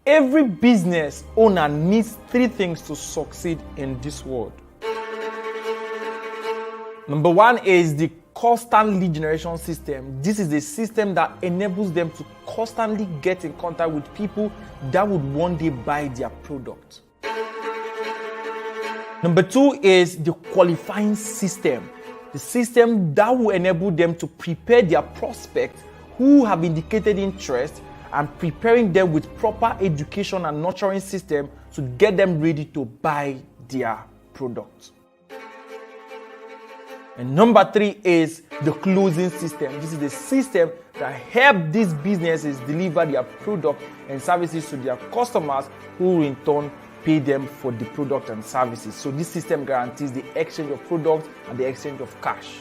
Every business owner needs three things to succeed in this world. Number one is the constant lead generation system. This is a system that enables them to constantly get in contact with people that would one day buy their product. Number two is the qualifying system. The system that will enable them to prepare their prospects who have indicated interest and preparing them with proper education and nurturing system to get them ready to buy their product. And number three is the closing system. This is the system that helps these businesses deliver their product and services to their customers who in turn pay them for the product and services. So this system guarantees the exchange of products and the exchange of cash.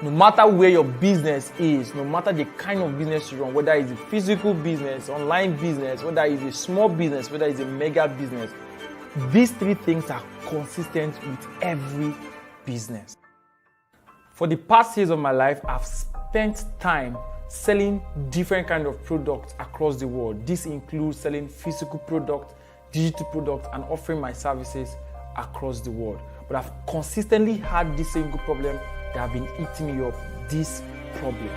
No matter where your business is, no matter the kind of business you run, whether it's a physical business, online business, whether it's a small business, whether it's a mega business, these three things are consistent with every business. For the past years of my life, I've spent time selling different kinds of products across the world. This includes selling physical products, digital products, and offering my services across the world. But I've consistently had this single problem that have been eating me up, this problem.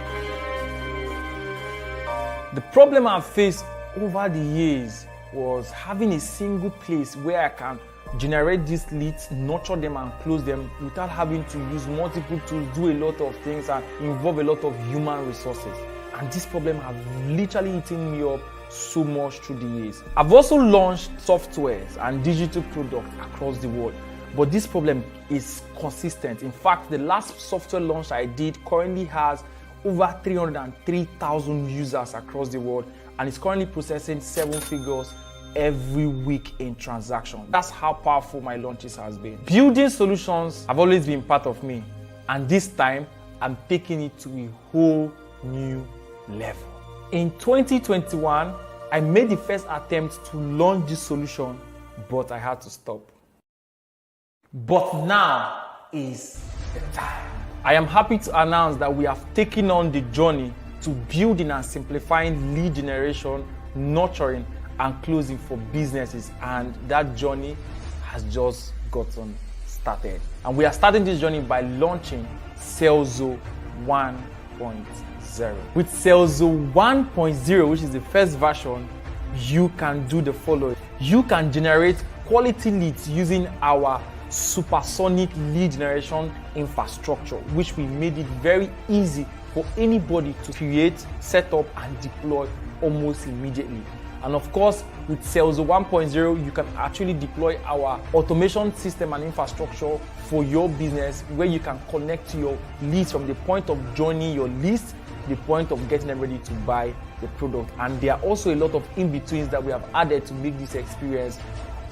The problem I've faced over the years was having a single place where I can generate these leads, nurture them and close them without having to use multiple tools, do a lot of things and involve a lot of human resources. And this problem has literally eaten me up so much through the years. I've also launched softwares and digital products across the world, but this problem is consistent. In fact, the last software launch I did currently has over 303,000 users across the world, and it's currently processing 7 figures every week in transaction. That's how powerful my launches has been. Building solutions have always been part of me, and this time I'm taking it to a whole new level. In 2021, I made the first attempt to launch this solution, but I had to stop. But now is the time. I am happy to announce that we have taken on the journey to building and simplifying lead generation, nurturing, and closing for businesses, and that journey has just gotten started. And we are starting this journey by launching Serlzo 1.0. With Serlzo 1.0, which is the first version, you can do the following. You can generate quality leads using our supersonic lead generation infrastructure, which we made it very easy for anybody to create, set up, and deploy almost immediately. And of course, with Serlzo 1.0, you can actually deploy our automation system and infrastructure for your business, where you can connect to your leads from the point of joining your list, the point of getting them ready to buy the product. And there are also a lot of in-betweens that we have added to make this experience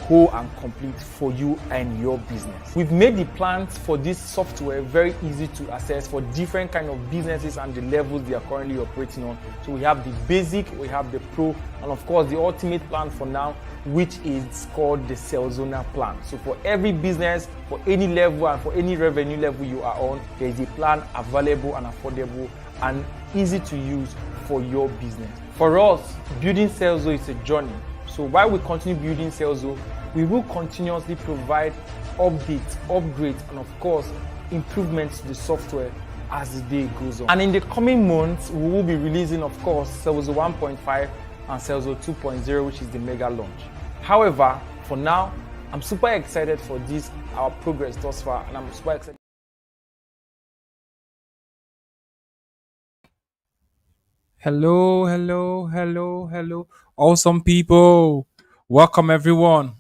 whole and complete for you and your business. We've made the plans for this software very easy to access for different kind of businesses and the levels they are currently operating on. So we have the basic, we have the pro, and of course the ultimate plan for now, which is called the Serlzona plan. So for every business, for any level and for any revenue level you are on, there is a plan available and affordable and easy to use for your business. For us, building Serlzo is a journey. So while we continue building Serlzo, we will continuously provide updates, upgrades, and of course, improvements to the software as the day goes on. And in the coming months, we will be releasing, of course, Serlzo 1.5 and Serlzo 2.0, which is the mega launch. However, for now, I'm super excited for this, our progress thus far, and I'm super excited. Hello. Awesome people. Welcome everyone.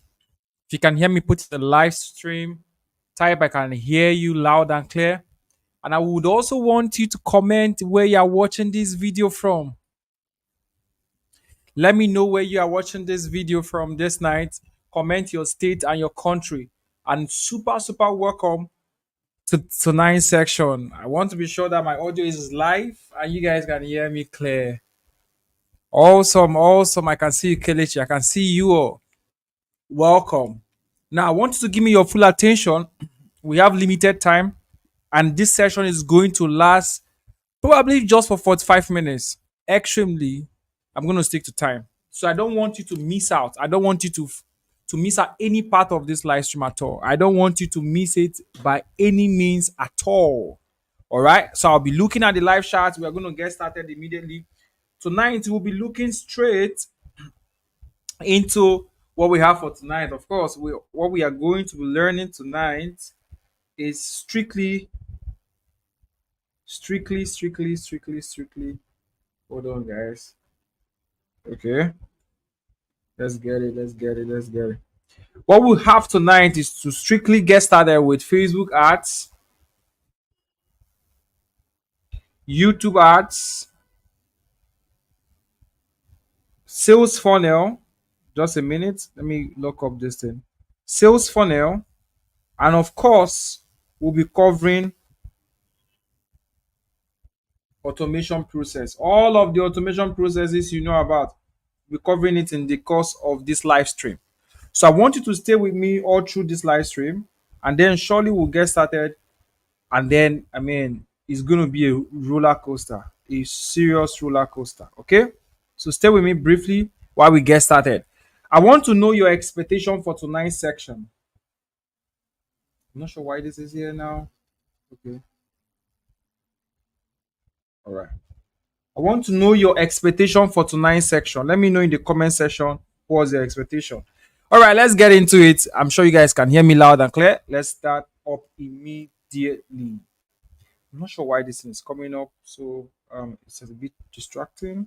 If you can hear me, put the live stream. Type I can hear you loud and clear. And I would also want you to comment where you are watching this video from. Let me know where you are watching this video from this night. Comment your state and your country. And super welcome to tonight's section. I want to be sure that my audio is live and you guys can hear me clear. Awesome. I can see you, Kelechi. I can see you all. Welcome. Now, I want you to give me your full attention. We have limited time, and this session is going to last probably just for 45 minutes. Extremely I'm going to stick to time. So I don't want you to miss out. I don't want you to miss out any part of this live stream at all. I don't want you to miss it by any means at all. All right. So I'll be looking at the live chat. We're going to get started immediately. Tonight we'll be looking straight into what we have for tonight. Of course, what we are going to be learning tonight is strictly. Hold on, guys. Okay, let's get it. What we have tonight is to strictly get started with Facebook ads, YouTube ads, sales funnel. Just a minute. Let me look up this thing. Sales funnel, and of course, we'll be covering automation process. All of the automation processes you know about, we're covering it in the course of this live stream. So I want you to stay with me all through this live stream, and then surely we'll get started. And then, I mean, it's going to be a roller coaster, a serious roller coaster. Okay. So stay with me briefly while we get started. I want to know your expectation for tonight's section. I'm not sure why this is here now. Okay. All right. I want to know your expectation for tonight's section. Let me know in the comment section what was your expectation. All right, let's get into it. I'm sure you guys can hear me loud and clear. Let's start up immediately. I'm not sure why this thing is coming up. So it's a bit distracting.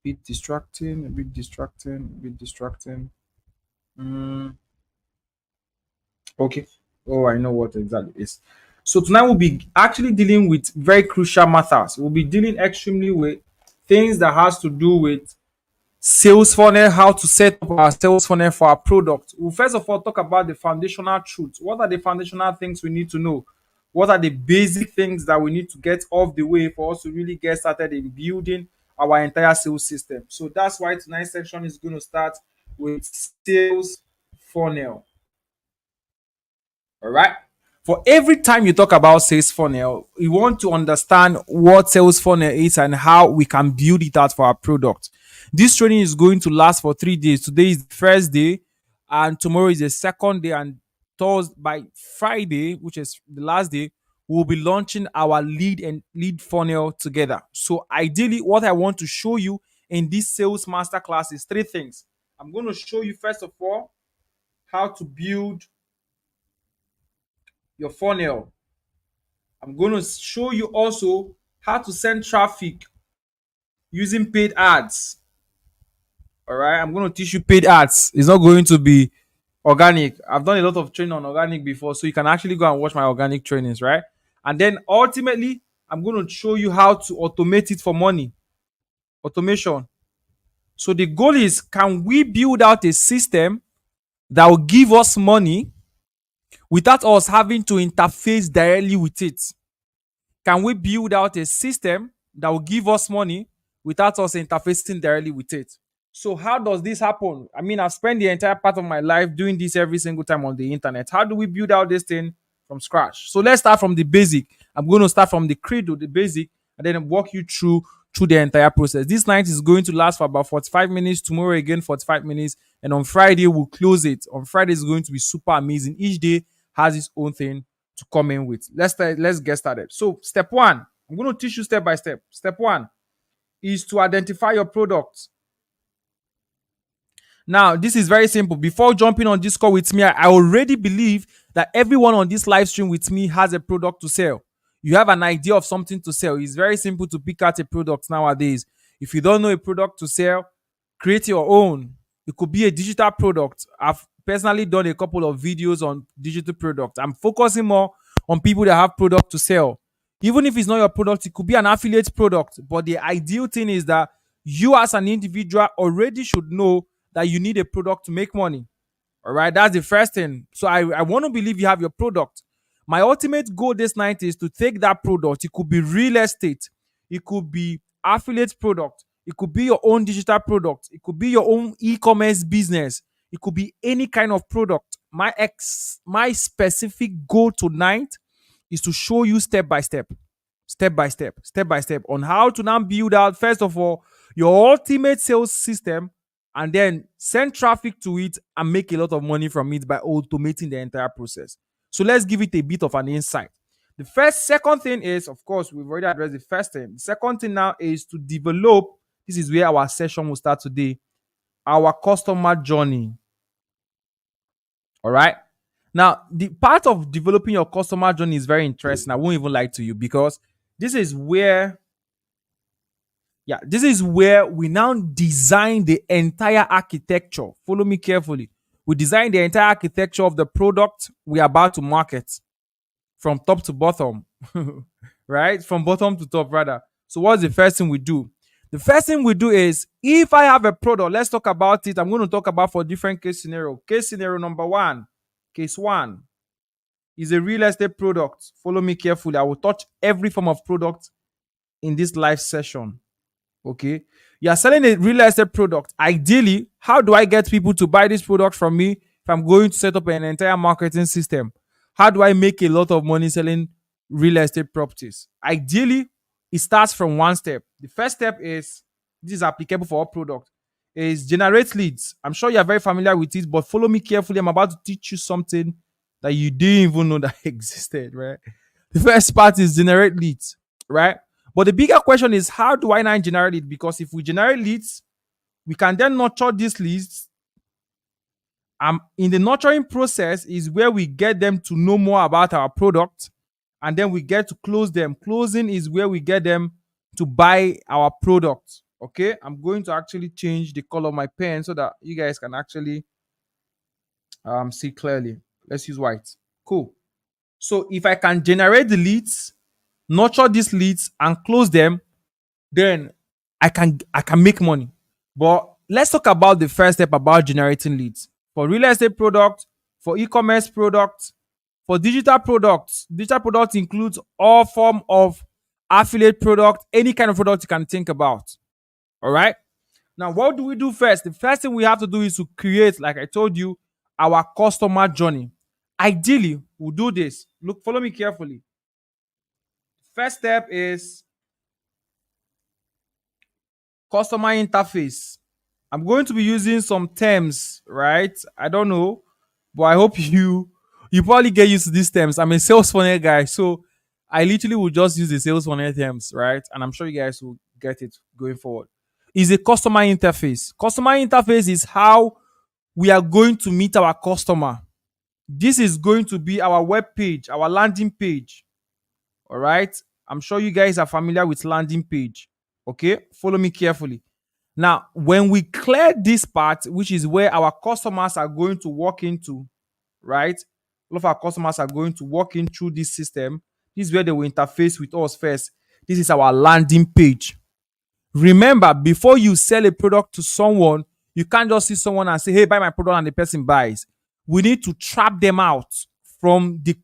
A bit distracting. Mm, okay. Oh, I know what exactly it is. So tonight we'll be actually dealing with very crucial matters. We'll be dealing extremely with things that has to do with sales funnel, how to set up our sales funnel for our product. We'll first of all talk about the foundational truths. What are the foundational things we need to know? What are the basic things that we need to get off the way for us to really get started in building our entire sales system? So that's why tonight's section is going to start with sales funnel. All right. For every time you talk about sales funnel, we want to understand what sales funnel is and how we can build it out for our product. This training is going to last for 3 days. Today is the first day, and tomorrow is the second day, and Thursday by Friday, which is the last day, we'll be launching our lead funnel together. So ideally, what I want to show you in this sales masterclass is three things. I'm going to show you first of all how to build your funnel. I'm going to show you also how to send traffic using paid ads. All right, I'm going to teach you paid ads. It's not going to be organic. I've done a lot of training on organic before, so you can actually go and watch my organic trainings, right? And then ultimately, I'm going to show you how to automate it for money. Automation. So the goal is, can we build out a system that will give us money without us having to interface directly with it? Can we build out a system that will give us money without us interfacing directly with it? So how does this happen? I mean, I've spent the entire part of my life doing this every single time on the internet. How do we build out this thing from scratch? So let's start from the basic. I'm going to start from the cradle, the basic, and then walk you through the entire process. This night is going to last for about 45 minutes. Tomorrow again, 45 minutes. And on Friday, we'll close it. On Friday is going to be super amazing. Each day has its own thing to come in with. Let's get started. So step one, I'm going to teach you step by step. Step one is to identify your product. Now, this is very simple. Before jumping on this call with me, I already believe that everyone on this live stream with me has a product to sell. You have an idea of something to sell. It's very simple to pick out a product nowadays. If you don't know a product to sell, create your own. It could be a digital product. I've personally done a couple of videos on digital products. I'm focusing more on people that have product to sell. Even if it's not your product, it could be an affiliate product. But the ideal thing is that you as an individual already should know that you need a product to make money. All right, that's the first thing. So I want to believe you have your product. My ultimate goal this night is to take that product. It could be real estate. It could be affiliate product. It could be your own digital product. It could be your own e-commerce business. It could be any kind of product. My specific goal tonight is to show you step by step on how to now build out, first of all, your ultimate sales system, and then send traffic to it and make a lot of money from it by automating the entire process. So let's give it a bit of an insight. Second thing is, of course, we've already addressed the first thing. The second thing now is to develop. This is where our session will start today. Our customer journey. All right. Now, the part of developing your customer journey is very interesting. I won't even lie to you, because this is where, this is where we now design the entire architecture. Follow me carefully. We design the entire architecture of the product we are about to market from top to bottom, right? From bottom to top, rather. So, what's the first thing we do? The first thing we do is, if I have a product, let's talk about it. I'm going to talk about for different case scenario. Case scenario number one, case one is a real estate product. Follow me carefully. I will touch every form of product in this live session. Okay. You are selling a real estate product. Ideally, how do I get people to buy this product from me if I'm going to set up an entire marketing system? How do I make a lot of money selling real estate properties? Ideally, it starts from one step. The first step is, this is applicable for all products, is generate leads. I'm sure you are very familiar with it, but follow me carefully. I'm about to teach you something that you didn't even know that existed, right? The first part is generate leads, right? But the bigger question is, how do I now generate leads? Because if we generate leads, we can then nurture these leads. In the nurturing process is where we get them to know more about our product, and then we get to close them. Closing is where we get them to buy our product. Okay, I'm going to actually change the color of my pen so that you guys can actually see clearly. Let's use white. Cool. So if I can generate the leads, nurture these leads, and close them, then I can make money. But let's talk about the first step about generating leads. For real estate product, for e-commerce products, for digital products. Digital products includes all form of affiliate product, any kind of product you can think about. All right. Now, what do we do first? The first thing we have to do is to create, like I told you, our customer journey. Ideally, we'll do this. Look, follow me carefully. First step is customer interface. I'm going to be using some terms, right? I don't know, but I hope you probably get used to these terms. I'm a sales funnel guy, so I literally will just use the sales funnel terms, right? And I'm sure you guys will get it going forward. Is a customer interface. Customer interface is how we are going to meet our customer. This is going to be our web page, our landing page. All right. I'm sure you guys are familiar with landing page. Okay. Follow me carefully. Now, when we clear this part, which is where our customers are going to walk into, right? All of our customers are going to walk in through this system. This is where they will interface with us first. This is our landing page. Remember, before you sell a product to someone, you can't just see someone and say, hey, buy my product, and the person buys. We need to trap them out from the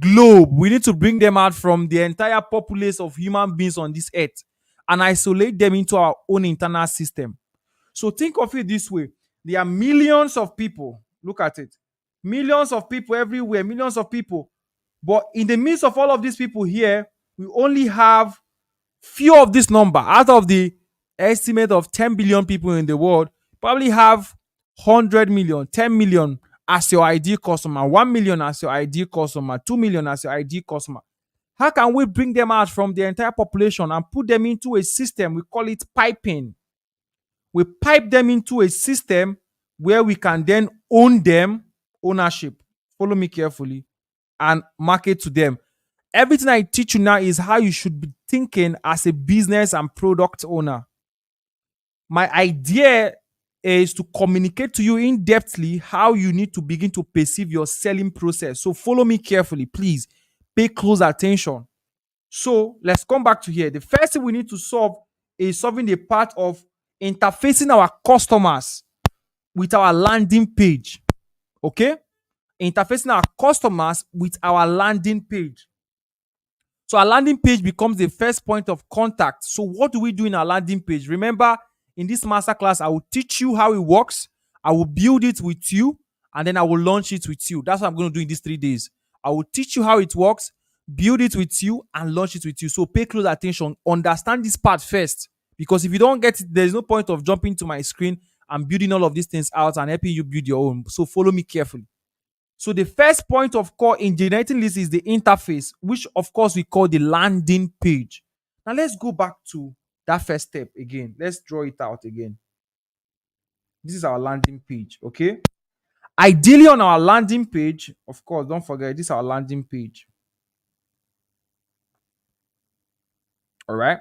globe. We need to bring them out from the entire populace of human beings on this earth and isolate them into our own internal system. So think of it this way. There are millions of people. Look at it. Millions of people everywhere, millions of people. But in the midst of all of these people here, we only have few of this number. Out of the estimate of 10 billion people in the world, probably have 100 million, 10 million as your ideal customer, 1 million as your ideal customer, 2 million as your ideal customer. How can we bring them out from the entire population and put them into a system? We call it piping. We pipe them into a system where we can then own them, ownership. Follow me carefully, and market to them. Everything I teach you now is how you should be thinking as a business and product owner. My idea is to communicate to you in depthly how you need to begin to perceive your selling process. So follow me carefully, please. Pay close attention. So let's come back to here. The first thing we need to solve is solving the part of interfacing our customers with our landing page. Okay? Interfacing our customers with our landing page. So our landing page becomes the first point of contact. So what do we do in our landing page? Remember, in this masterclass, I will teach you how it works. I will build it with you, and then I will launch it with you. That's what I'm going to do in these 3 days. I will teach you how it works, build it with you, and launch it with you. So pay close attention. Understand this part first Because if you don't get it, there's no point of jumping to my screen and building all of these things out and helping you build your own. So follow me carefully. So the first point of call in generating lists is the interface, which of course we call the landing page. Now let's go back to that first step again. Let's draw it out again. This is our landing page, okay? Ideally on our landing page, of course, don't forget this is our landing page. All right.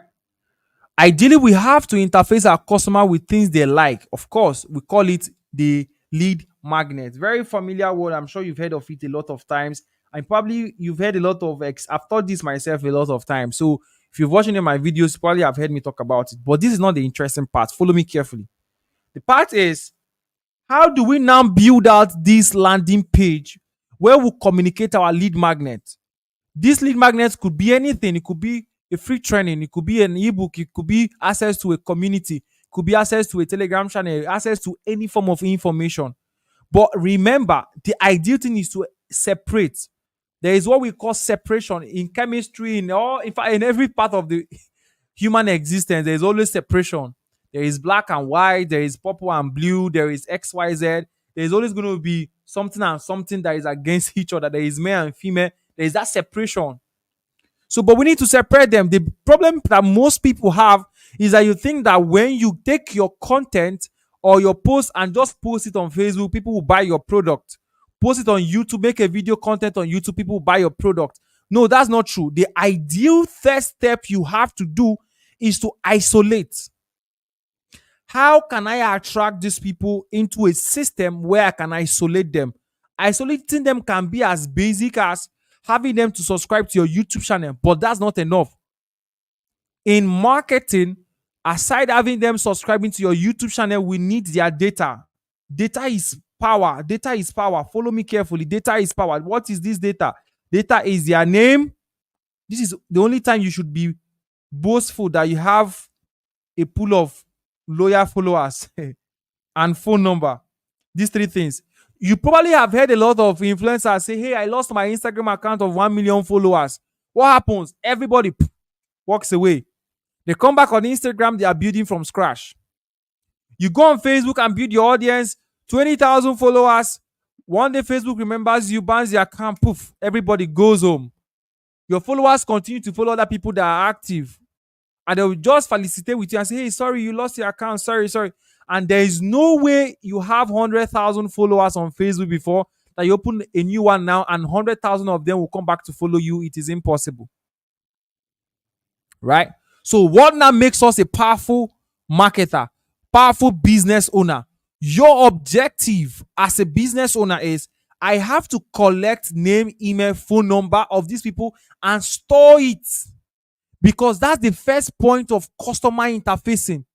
Ideally, we have to interface our customer with things they like. Of course, we call it the lead magnet. Very familiar word. I'm sure you've heard of it a lot of times. And probably you've heard a lot of I've taught this myself a lot of times. So if you're watching my videos, probably have heard me talk about it. But this is not the interesting part. Follow me carefully. The part is, how do we now build out this landing page where we communicate our lead magnet? This lead magnet could be anything. It could be a free training. It could be an ebook. It could be access to a community. It could be access to a Telegram channel, access to any form of information. But remember, the ideal thing is to separate. There is what we call separation in chemistry, in fact, in every part of the human existence. There is always separation. There is black and white. There is purple and blue. There is XYZ. There is always going to be something and something that is against each other. There is male and female. There is that separation. So, but we need to separate them. The problem that most people have is that you think that when you take your content or your post and just post it on Facebook, people will buy your product. Post it on YouTube, make a video content on YouTube, people will buy your product. No, that's not true. The ideal first step you have to do is to isolate. How can I attract these people into a system where I can isolate them? Isolating them can be as basic as having them to subscribe to your YouTube channel, but that's not enough. In marketing, aside having them subscribing to your YouTube channel, we need their data. Data is power. Data is power. Follow me carefully. Data is power. What is this data? Data is their name. This is the only time you should be boastful that you have a pool of loyal followers and phone number. These three things. You probably have heard a lot of influencers say, hey, I lost my Instagram account of 1 million followers. What happens? Everybody walks away. They come back on Instagram, they are building from scratch. You go on Facebook and build your audience, 20,000 followers. One day Facebook remembers you, bans your account, poof, everybody goes home. Your followers continue to follow other people that are active. And they will just felicitate with you and say, hey, sorry, you lost your account. Sorry. And there is no way you have 100,000 followers on Facebook before that you open a new one now and 100,000 of them will come back to follow you. It is impossible. Right? So what now makes us a powerful marketer, powerful business owner? Your objective as a business owner is, I have to collect name, email, phone number of these people and store it. Because that's the first point of customer interfacing.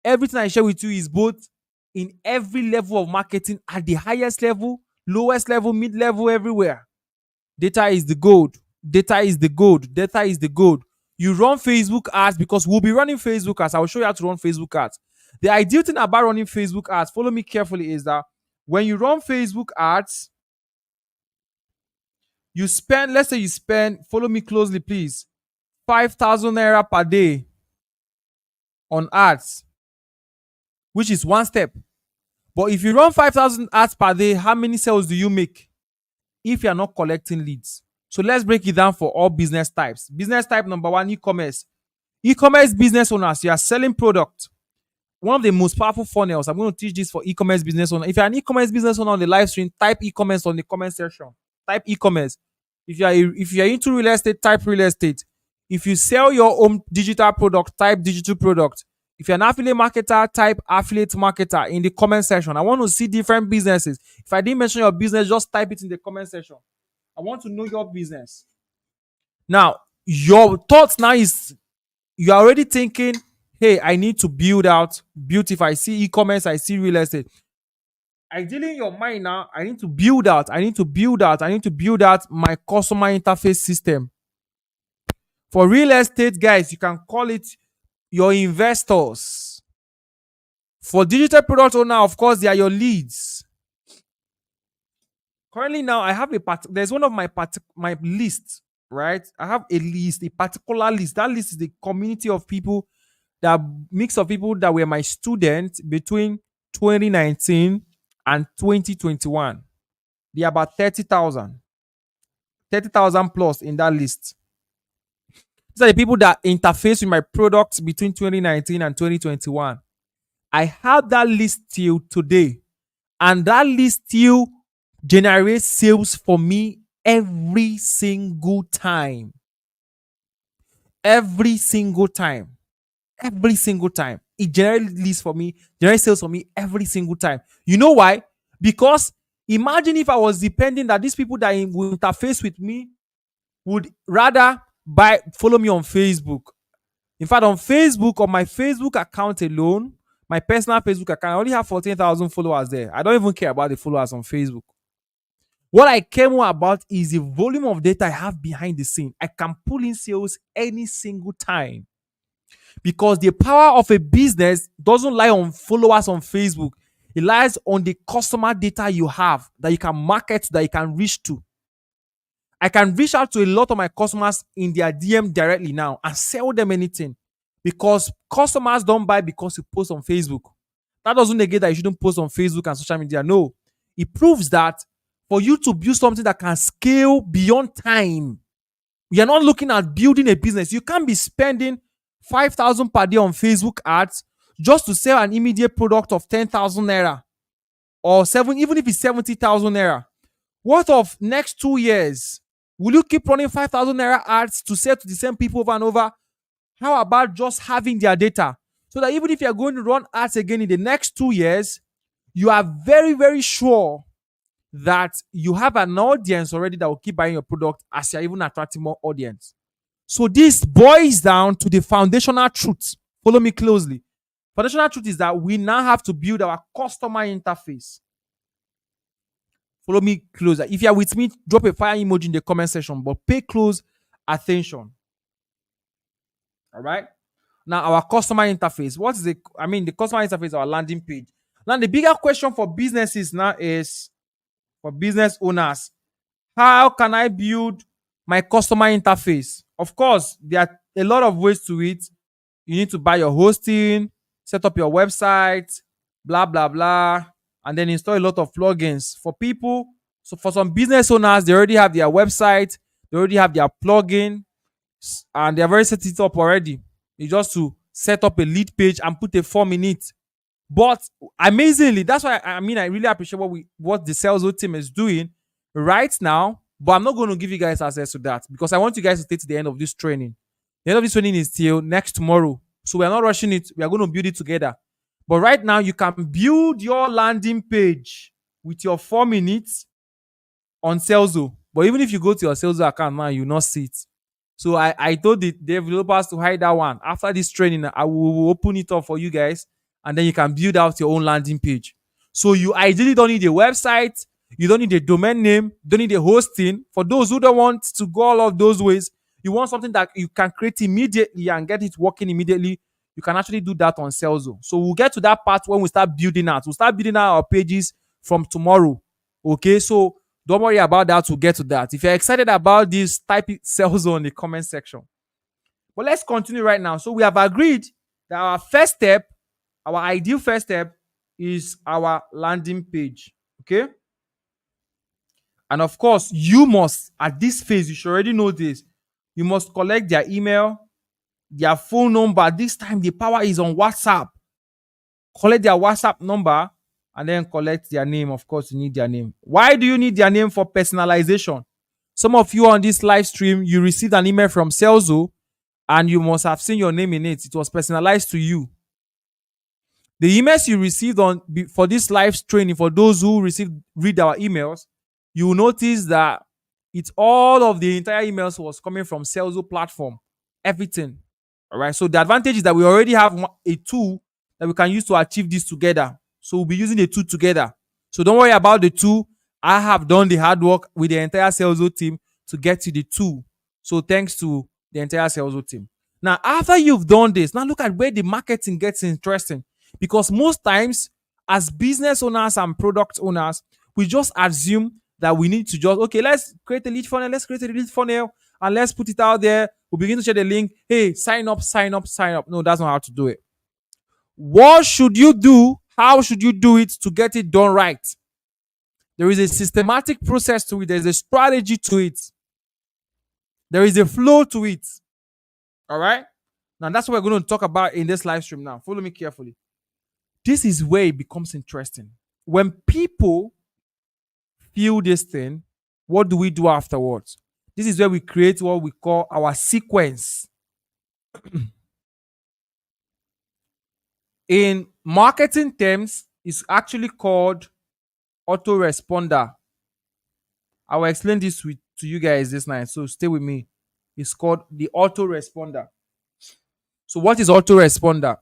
Everything I share with you is both in every level of marketing, at the highest level, lowest level, mid-level, everywhere. Data is the gold. Data is the gold. Data is the gold. You run Facebook ads, because we'll be running Facebook ads. I will show you how to run Facebook ads. The ideal thing about running Facebook ads, follow me carefully, is that when you run Facebook ads, you spend, let's say you spend, follow me closely, please, 5,000 naira per day on ads, which is one step. But if you run 5,000 ads per day, how many sales do you make if you are not collecting leads? So let's break it down for all business types. Business type number one, e-commerce. E-commerce business owners, you are selling product. One of the most powerful funnels. I'm going to teach this for e-commerce business owner. If you're an e-commerce business owner on the live stream, type e-commerce on the comment section. Type e-commerce. If you're into real estate, type real estate. If you sell your own digital product, type digital product. If you're an affiliate marketer, type affiliate marketer in the comment section. I want to see different businesses. If I didn't mention your business, just type it in the comment section. I want to know your business. Now, your thoughts now is, you're already thinking, hey, I need to build. If I see e-commerce, I see real estate. Ideally in your mind now, I need to build out my customer interface system. For real estate, guys, you can call it your investors. For digital product owner, of course, they are your leads. Currently now, I have there's one of my list, right? I have a list, a particular list. That list is the community of people The mix of people that were my students between 2019 and 2021. There are about 30,000 plus in that list. These are the people that interface with my products between 2019 and 2021. I have that list till today, and that list still generates sales for me every single time. Every single time. Every single time. It generates sales for me every single time. You know why? Because imagine if I was depending that these people that will interface with me would rather follow me on Facebook. In fact, on Facebook, on my Facebook account alone, my personal Facebook account, I only have 14,000 followers there. I don't even care about the followers on Facebook. What I care more about is the volume of data I have behind the scene. I can pull in sales any single time, because the power of a business doesn't lie on followers on Facebook. It lies on the customer data you have that you can market, that you can reach to. I can reach out to a lot of my customers in their DM directly now and sell them anything, because customers don't buy because you post on Facebook. That doesn't negate that you shouldn't post on Facebook and social media. No, it proves that for you to build something that can scale beyond time, we are not looking at building a business. You can't be spending 5,000 per day on Facebook ads just to sell an immediate product of 10,000 naira or even if it's 70,000 naira. What of next 2 years? Will you keep running 5,000 naira ads to sell to the same people over and over? How about just having their data, so that even if you're going to run ads again in the next 2 years, you are very, very sure that you have an audience already that will keep buying your product as you're even attracting more audience. So this boils down to the foundational truth. Follow me closely. Foundational truth is that we now have to build our customer interface. Follow me closer. If you are with me, drop a fire emoji in the comment section, but pay close attention. All right. Now, our customer interface. What is the customer interface, our landing page. Now, the bigger question for businesses now is, for business owners, how can I build my customer interface? Of course, there are a lot of ways to it. You need to buy your hosting, set up your website, blah, blah, blah, and then install a lot of plugins for people. So for some business owners, they already have their website, they already have their plugin, and they're very set it up already. You just to set up a lead page and put a form in it. But amazingly, that's why I really appreciate what the Serlzo team is doing right now. But I'm not going to give you guys access to that, because I want you guys to stay to the end of this training. The end of this training is till next tomorrow. So we are not rushing it. We are going to build it together. But right now, you can build your landing page with your 4 minutes on Serlzo. But even if you go to your Serlzo account now, you will not see it. So I told the developers to hide that one. After this training, I will open it up for you guys, and then you can build out your own landing page. So you ideally don't need a website, you don't need a domain name, don't need a hosting. For those who don't want to go all of those ways, you want something that you can create immediately and get it working immediately, you can actually do that on Serlzo. So we'll get to that part when we start building out. We'll start building out our pages from tomorrow. Okay, so don't worry about that. We'll get to that. If you're excited about this, type it Serlzo in the comment section. But let's continue right now. So we have agreed that our first step, our ideal first step, is our landing page. Okay? And of course, you must, at this phase, you should already know this, you must collect their email, their phone number. This time, the power is on WhatsApp. Collect their WhatsApp number and then collect their name. Of course, you need their name. Why do you need their name? For personalization. Some of you on this live stream, you received an email from Serlzo and you must have seen your name in it. It was personalized to you. The emails you received for this live training, for those who read our emails, you will notice that it's all of the entire emails was coming from Serlzo platform. Everything. All right. So the advantage is that we already have a tool that we can use to achieve this together. So we'll be using the tool together. So don't worry about the tool. I have done the hard work with the entire Serlzo team to get to the tool. So thanks to the entire Serlzo team. Now, after you've done this, now look at where the marketing gets interesting. Because most times, as business owners and product owners, we just assume that we need to just, okay, let's create a lead funnel. and let's put it out there. We'll begin to share the link. Hey, sign up, sign up, sign up. No, that's not how to do it. What should you do? How should you do it to get it done right? There is a systematic process to it. There's a strategy to it. There is a flow to it. All right. Now that's what we're going to talk about in this live stream. Now, follow me carefully. This is where it becomes interesting. When people feel this thing, what do we do afterwards? This is where we create what we call our sequence. In marketing terms, it's actually called autoresponder. I will explain this to you guys this night, so stay with me. It's called the autoresponder. So what is autoresponder?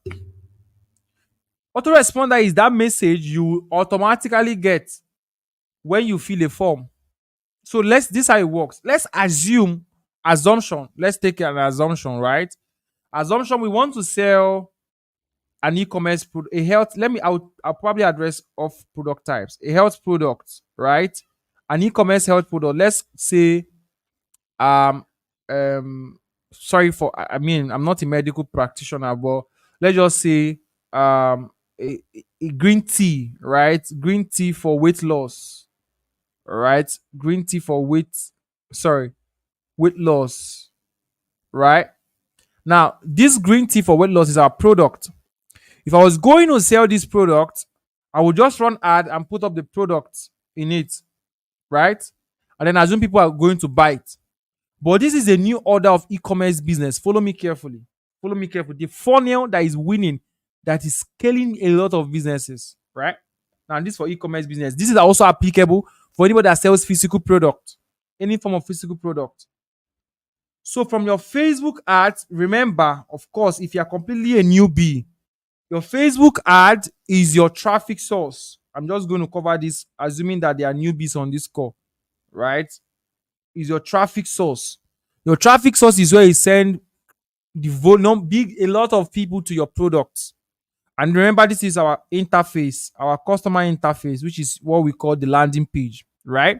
Autoresponder is that message you automatically get when you fill a form. So this is how it works. Let's assumption. Let's take an assumption, right? Assumption, we want to sell an e-commerce a health. I'll probably address of product types. A health product, right? An e-commerce health product. Let's say um sorry for I mean I'm not a medical practitioner, but let's just say a green tea, right? Green tea for weight loss, right? Green tea for weight loss, right? Now, this green tea for weight loss is our product. If I was going to sell this product, I would just run ad and put up the product in it, right? And then assume people are going to buy it. But this is a new order of e-commerce business. Follow me carefully. Follow me carefully. The funnel that is winning, that is scaling a lot of businesses, right? Now, this for e-commerce business. This is also applicable for anybody that sells physical product, any form of physical product. So from your Facebook ads, remember, of course, if you're completely a newbie, your Facebook ad is your traffic source. I'm just going to cover this, assuming that there are newbies on this call, right? Is your traffic source. Your traffic source is where you send a lot of people to your products. And remember, this is our interface, our customer interface, which is what we call the landing page, right?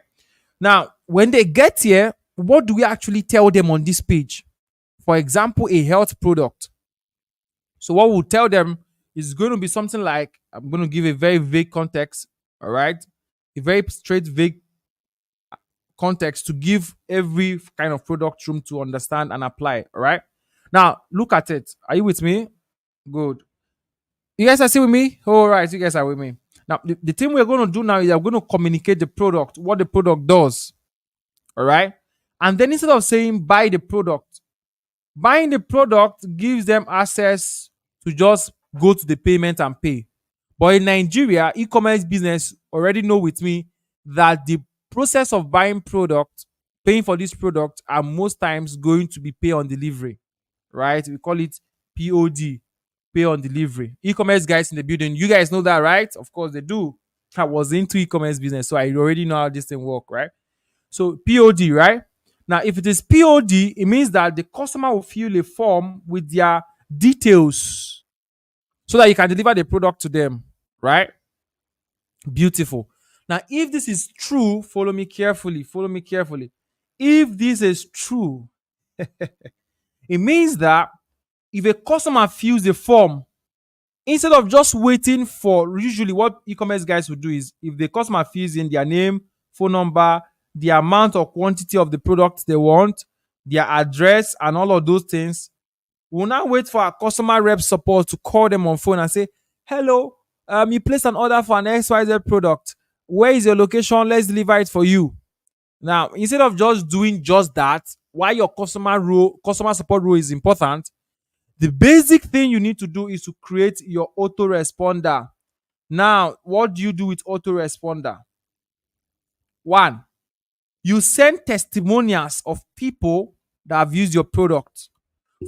Now, when they get here, what do we actually tell them on this page? For example, a health product. So what we'll tell them is going to be something like, I'm going to give a very vague context, all right? A very straight, vague context to give every kind of product room to understand and apply, all right? Now, look at it. Are you with me? Good. You guys are still with me? All right, you guys are with me. Now, the thing we're going to do now is we're going to communicate the product, what the product does, all right? And then instead of saying buy the product, buying the product gives them access to just go to the payment and pay. But in Nigeria, e-commerce business already know with me that the process of buying product, paying for this product, are most times going to be pay on delivery, right? We call it POD, pay on delivery. E-commerce guys in the building, you guys know that, right? Of course they do. I was into e-commerce business, so I already know how this thing work, right? So POD, right? Now, if it is POD, it means that the customer will fill a form with their details so that you can deliver the product to them, right? Beautiful. Now, if this is true, follow me carefully. Follow me carefully. If this is true, it means that if a customer fills the form, instead of just waiting for, usually what e-commerce guys will do is, if the customer fills in their name, phone number, the amount or quantity of the product they want, their address, and all of those things, we'll now wait for our customer rep support to call them on phone and say, hello, you placed an order for an XYZ product. Where is your location? Let's deliver it for you. Now, instead of just doing just that, why your customer support role is important, the basic thing you need to do is to create your autoresponder. Now, what do you do with autoresponder? One, you send testimonials of people that have used your product.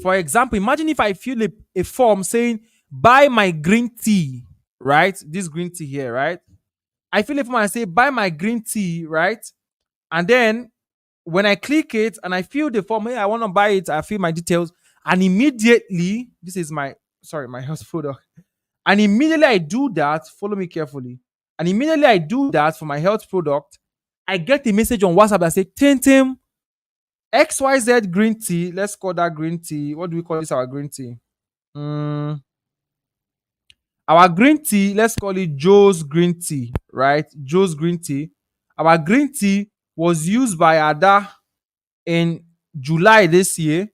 For example, imagine if I fill a form saying, buy my green tea, right? This green tea here, right? I fill a form and I say, buy my green tea, right? And then when I click it and I fill the form, hey, I want to buy it, I fill my details, and immediately, this is my health product. And immediately I do that, follow me carefully. And immediately I do that for my health product, I get a message on WhatsApp that says, Tim, XYZ green tea. Let's call that green tea. What do we call this? Our green tea. Mm, our green tea, let's call it Joe's green tea, right? Joe's green tea. Our green tea was used by Ada in July this year,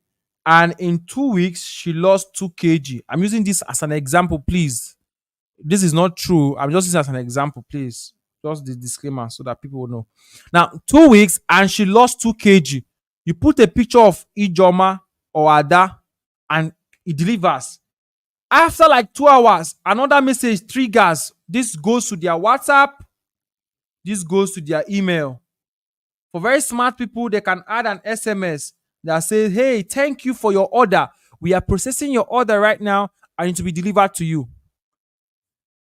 and in 2 weeks, she lost 2 kg. I'm using this as an example, please. This is not true. I'm just using it as an example, please. Just the disclaimer so that people will know. Now, 2 weeks, and she lost 2 kg. You put a picture of Ijoma or Ada, and it delivers. After like 2 hours, another message triggers. This goes to their WhatsApp, this goes to their email. For very smart people, they can add an SMS that says, "Hey, thank you for your order. We are processing your order right now and it will be delivered to you."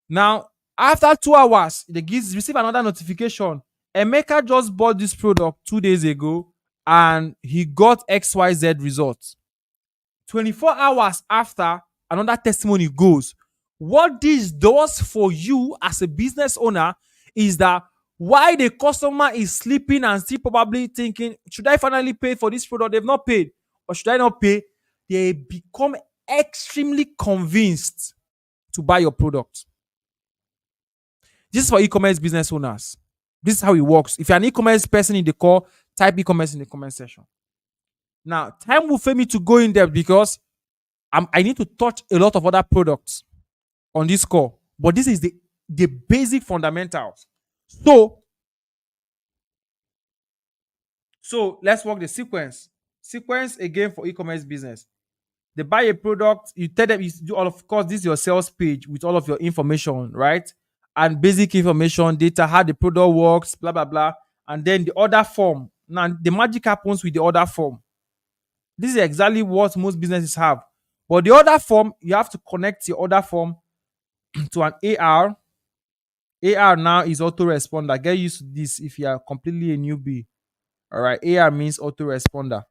Now, after 2 hours, they receive another notification. Emeka just bought this product 2 days ago and he got XYZ results. 24 hours after, another testimony goes. What this does for you as a business owner is that while the customer is sleeping and still probably thinking, should I finally pay for this product? They've not paid. Or should I not pay? They become extremely convinced to buy your product. This is for e-commerce business owners. This is how it works. If you're an e-commerce person in the call, type e-commerce in the comment section. Now, time will fail me to go in depth because I need to touch a lot of other products on this call. But this is the basic fundamentals. So let's work the sequence. Sequence again for e-commerce business. They buy a product, you tell them, you do all of course, this is your sales page with all of your information, right? And basic information, data, how the product works, blah, blah, blah. And then the order form. Now, the magic happens with the order form. This is exactly what most businesses have. But the order form, you have to connect your order form to an AR. AR now is autoresponder. Get used to this if you are completely a newbie. All right, AR means autoresponder.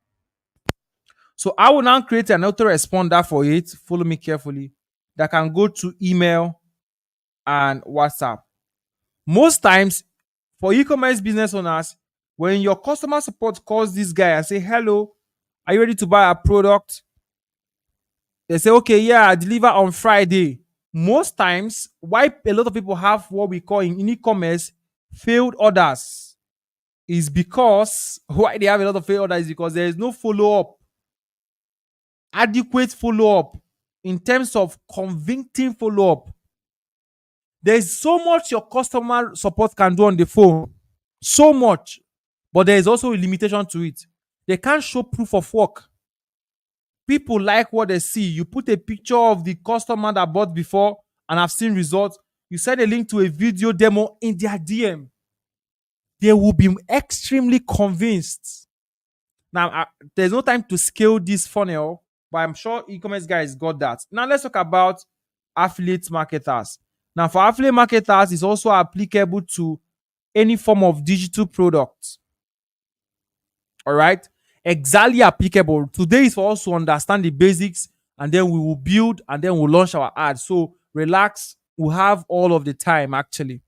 So I will now create an autoresponder for it. Follow me carefully. That can go to email and WhatsApp. Most times, for e-commerce business owners, when your customer support calls this guy and say, "Hello, are you ready to buy a product?" They say, "Okay, yeah, I deliver on Friday." Most times, why a lot of people have what we call in e-commerce failed orders is because why they have a lot of failed orders is because there is no follow-up, adequate follow-up in terms of convincing follow-up. There's so much your customer support can do on the phone, so much, but there is also a limitation to it. They can't show proof of work. People like what they see. You put a picture of the customer that bought before and have seen results. You send a link to a video demo in their DM. They will be extremely convinced. Now, there's no time to scale this funnel, but I'm sure e-commerce guys got that. Now, let's talk about affiliate marketers. Now, for affiliate marketers, it's also applicable to any form of digital product. All right? Exactly applicable. Today is for us to understand the basics, and then we will build, and then we'll launch our ads. So relax. We'll have all of the time, actually.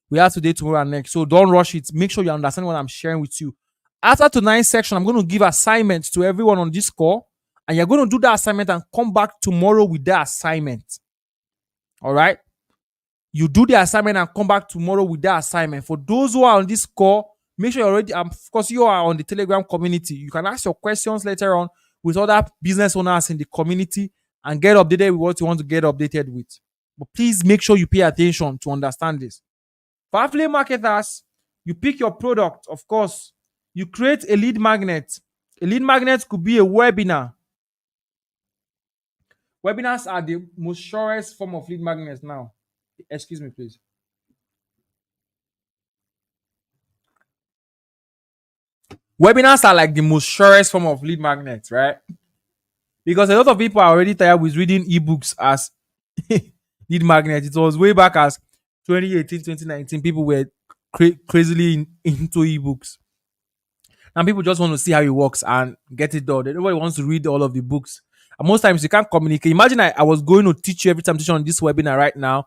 We have today, tomorrow, and next. So don't rush it. Make sure you understand what I'm sharing with you. After tonight's section, I'm going to give assignments to everyone on this call, and you're going to do that assignment and come back tomorrow with that assignment. All right? You do the assignment and come back tomorrow with that assignment. For those who are on this call, make sure you're already, of course, you are on the Telegram community. You can ask your questions later on with other business owners in the community and get updated with what you want to get updated with. But please make sure you pay attention to understand this. For affiliate marketers, you pick your product, of course. You create a lead magnet. A lead magnet could be a webinar. Webinars are the most surest form of lead magnets now. Excuse me, please. Webinars are like the most surest form of lead magnets, right? Because a lot of people are already tired with reading ebooks as lead magnets. It was way back as 2018, 2019. People were crazily into ebooks. And people just want to see how it works and get it done. Nobody wants to read all of the books. And most times you can't communicate. Imagine I was going to teach you every time teaching on this webinar right now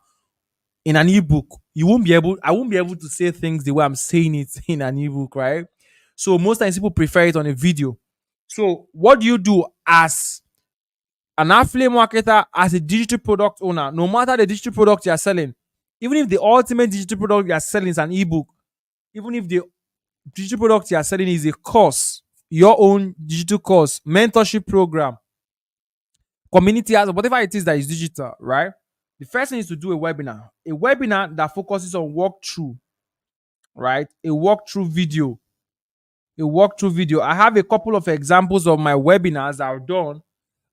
in an ebook. I won't be able to say things the way I'm saying it in an ebook, right? So most times people prefer it on a video. So what do you do as an affiliate marketer, as a digital product owner? No matter the digital product you are selling, even if the ultimate digital product you are selling is an ebook, even if the digital product you are selling is a course, your own digital course, mentorship program, community as whatever it is that is digital, right? The first thing is to do a webinar that focuses on walkthrough, right? A walkthrough video. I have a couple of examples of my webinars I've done.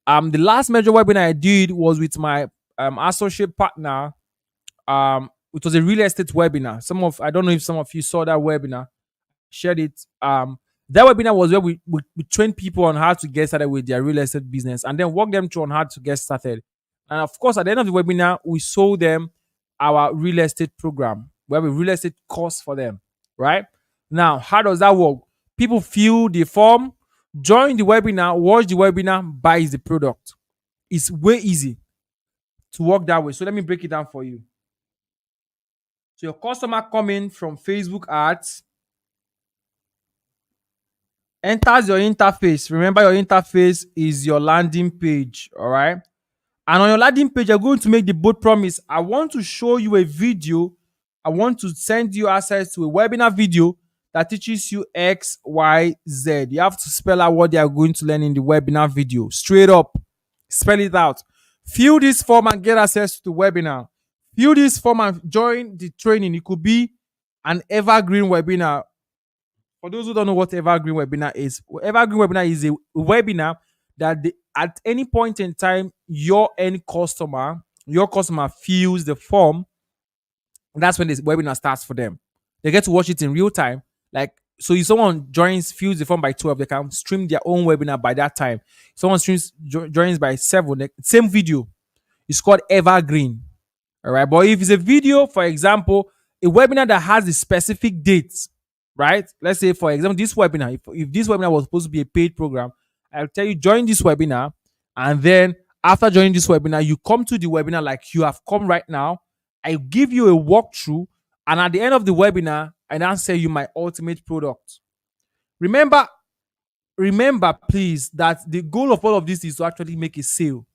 The last major webinar I did was with my associate partner. It was a real estate webinar. I don't know if some of you saw that webinar, shared it. That webinar was where we trained people on how to get started with their real estate business and then walk them through on how to get started. And of course, at the end of the webinar, we sold them our real estate program. We have a real estate course for them, right? Now, how does that work? People fill the form, join the webinar, watch the webinar, buys the product. It's way easy to work that way. So let me break it down for you. So your customer coming from Facebook ads enters your interface. Remember, your interface is your landing page. All right. And on your landing page, you're going to make the bold promise. I want to show you a video. I want to send you access to a webinar video that teaches you X, Y, Z. You have to spell out what they are going to learn in the webinar video. Straight up. Spell it out. Fill this form and get access to the webinar. Fill this form and join the training. It could be an evergreen webinar. For those who don't know what evergreen webinar is a webinar that at any point in time, your customer fills the form. That's when this webinar starts for them. They get to watch it in real time. Like, so if someone fills the form by 12, they can stream their own webinar by that time. If someone joins by 7, same video. It's called evergreen. All right. But if it's a video, for example, a webinar that has a specific dates, right? Let's say, for example, this webinar, if this webinar was supposed to be a paid program, I'll tell you, join this webinar. And then after joining this webinar, you come to the webinar like you have come right now. I give you a walkthrough. And at the end of the webinar, I now sell you my ultimate product. Remember, please, that the goal of all of this is to actually make a sale.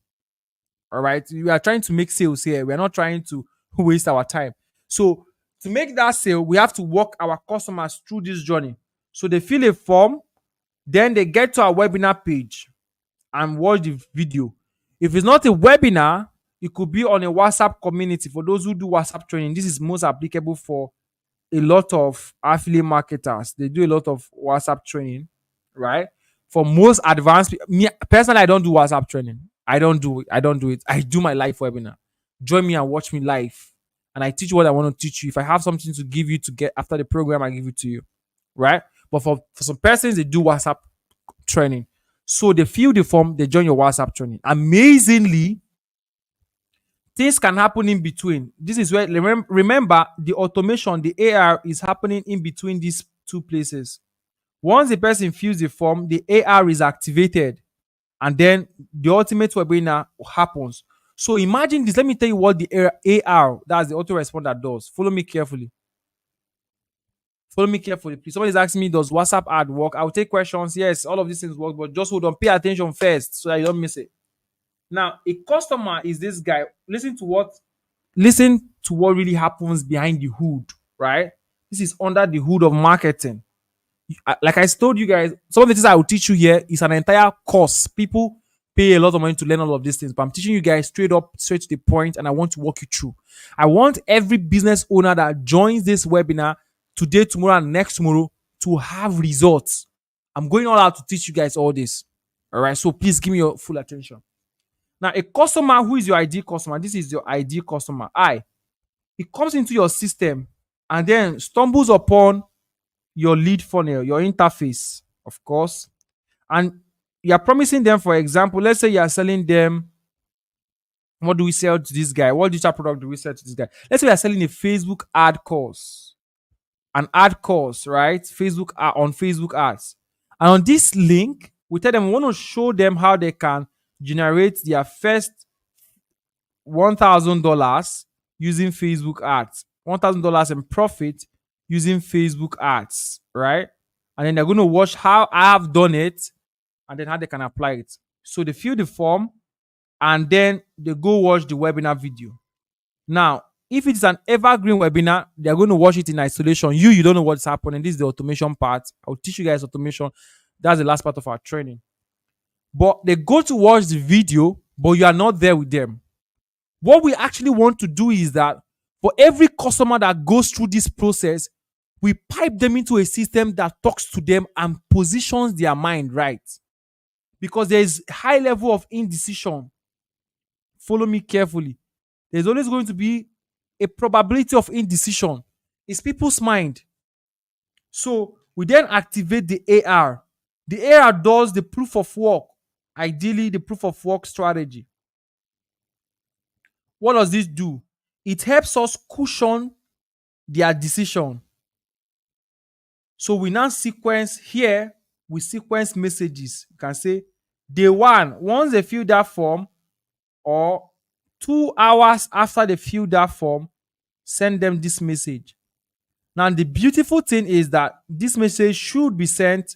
All right. We are trying to make sales here. We are not trying to waste our time. So to make that sale, we have to walk our customers through this journey. So they fill a form, then they get to our webinar page and watch the video. If it's not a webinar, it could be on a WhatsApp community. For those who do WhatsApp training, this is most applicable for a lot of affiliate marketers. They do a lot of WhatsApp training, right? For most advanced, me personally, I don't do WhatsApp training. I don't do it. I do my live webinar. Join me and watch me live. And I teach what I want to teach you. If I have something to give you to get after the program, I give it to you. Right? But for some persons, they do WhatsApp training. So they fill the form, they join your WhatsApp training. Amazingly, things can happen in between. This is where, remember, the automation, the AR is happening in between these two places. Once the person fills the form, the AR is activated. And then the ultimate webinar happens. So imagine this. Let me tell you what the AR, that's the autoresponder, does. Follow me carefully. Please. Somebody is asking me, does WhatsApp ad work? I'll take questions. Yes, all of these things work, but just hold on. Pay attention first so that you don't miss it. Now, a customer is this guy. Listen to what really happens behind the hood, right? This is under the hood of marketing. Like I told you guys, some of the things I will teach you here is an entire course. People pay a lot of money to learn all of these things, but I'm teaching you guys straight to the point, and I want to walk you through. I want every business owner that joins this webinar today, tomorrow, and next tomorrow to have results. I'm going all out to teach you guys all this. All right, so please give me your full attention. Now, a customer who is your ideal customer, this is your ideal customer. It comes into your system and then stumbles upon your lead funnel, your interface, of course. And you're promising them, for example, let's say you're selling them. What do we sell to this guy? What digital product do we sell to this guy? Let's say you're selling a Facebook ad course. An ad course, right? On Facebook ads. And on this link, we tell them we want to show them how they can generate their first $1,000 using Facebook ads. $1,000 in profit using Facebook ads, right? And then they're going to watch how I have done it. and then how they can apply it. So they fill the form and then they go watch the webinar video. Now, if it's an evergreen webinar, they're going to watch it in isolation. You don't know what's happening. This is the automation part. I'll teach you guys automation. That's the last part of our training. But they go to watch the video, but you are not there with them. What we actually want to do is that for every customer that goes through this process, we pipe them into a system that talks to them and positions their mind right. Because there is high level of indecision. Follow me carefully. There's always going to be a probability of indecision. It's people's mind. So we then activate the AR. The AR does the proof of work, ideally the proof of work strategy. What does this do? It helps us cushion their decision. So we now sequence here, we sequence messages. You can say day one, once they fill that form, or 2 hours after they fill that form, send them this message. Now, the beautiful thing is that this message should be sent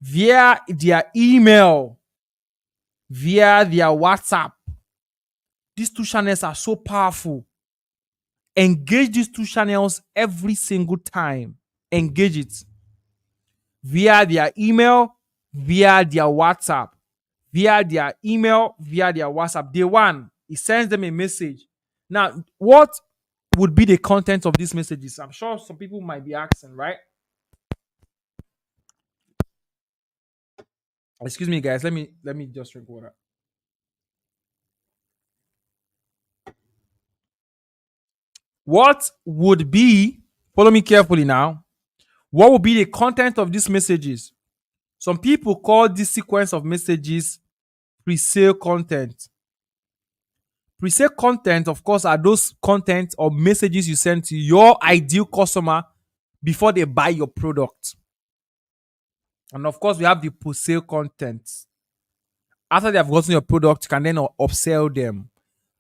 via their email, via their WhatsApp. These two channels are so powerful. Engage these two channels every single time. Engage it via their email, via their WhatsApp, via their email, via their WhatsApp. Day one, it sends them a message. Now, what would be the content of these messages? I'm sure some people might be asking, right? Excuse me, guys. Let me just drink water. What would be, follow me carefully now, what would be the content of these messages? Some people call this sequence of messages pre-sale content. Pre-sale content, of course, are those content or messages you send to your ideal customer before they buy your product. And of course, we have the post-sale content. After they have gotten your product, you can then upsell them.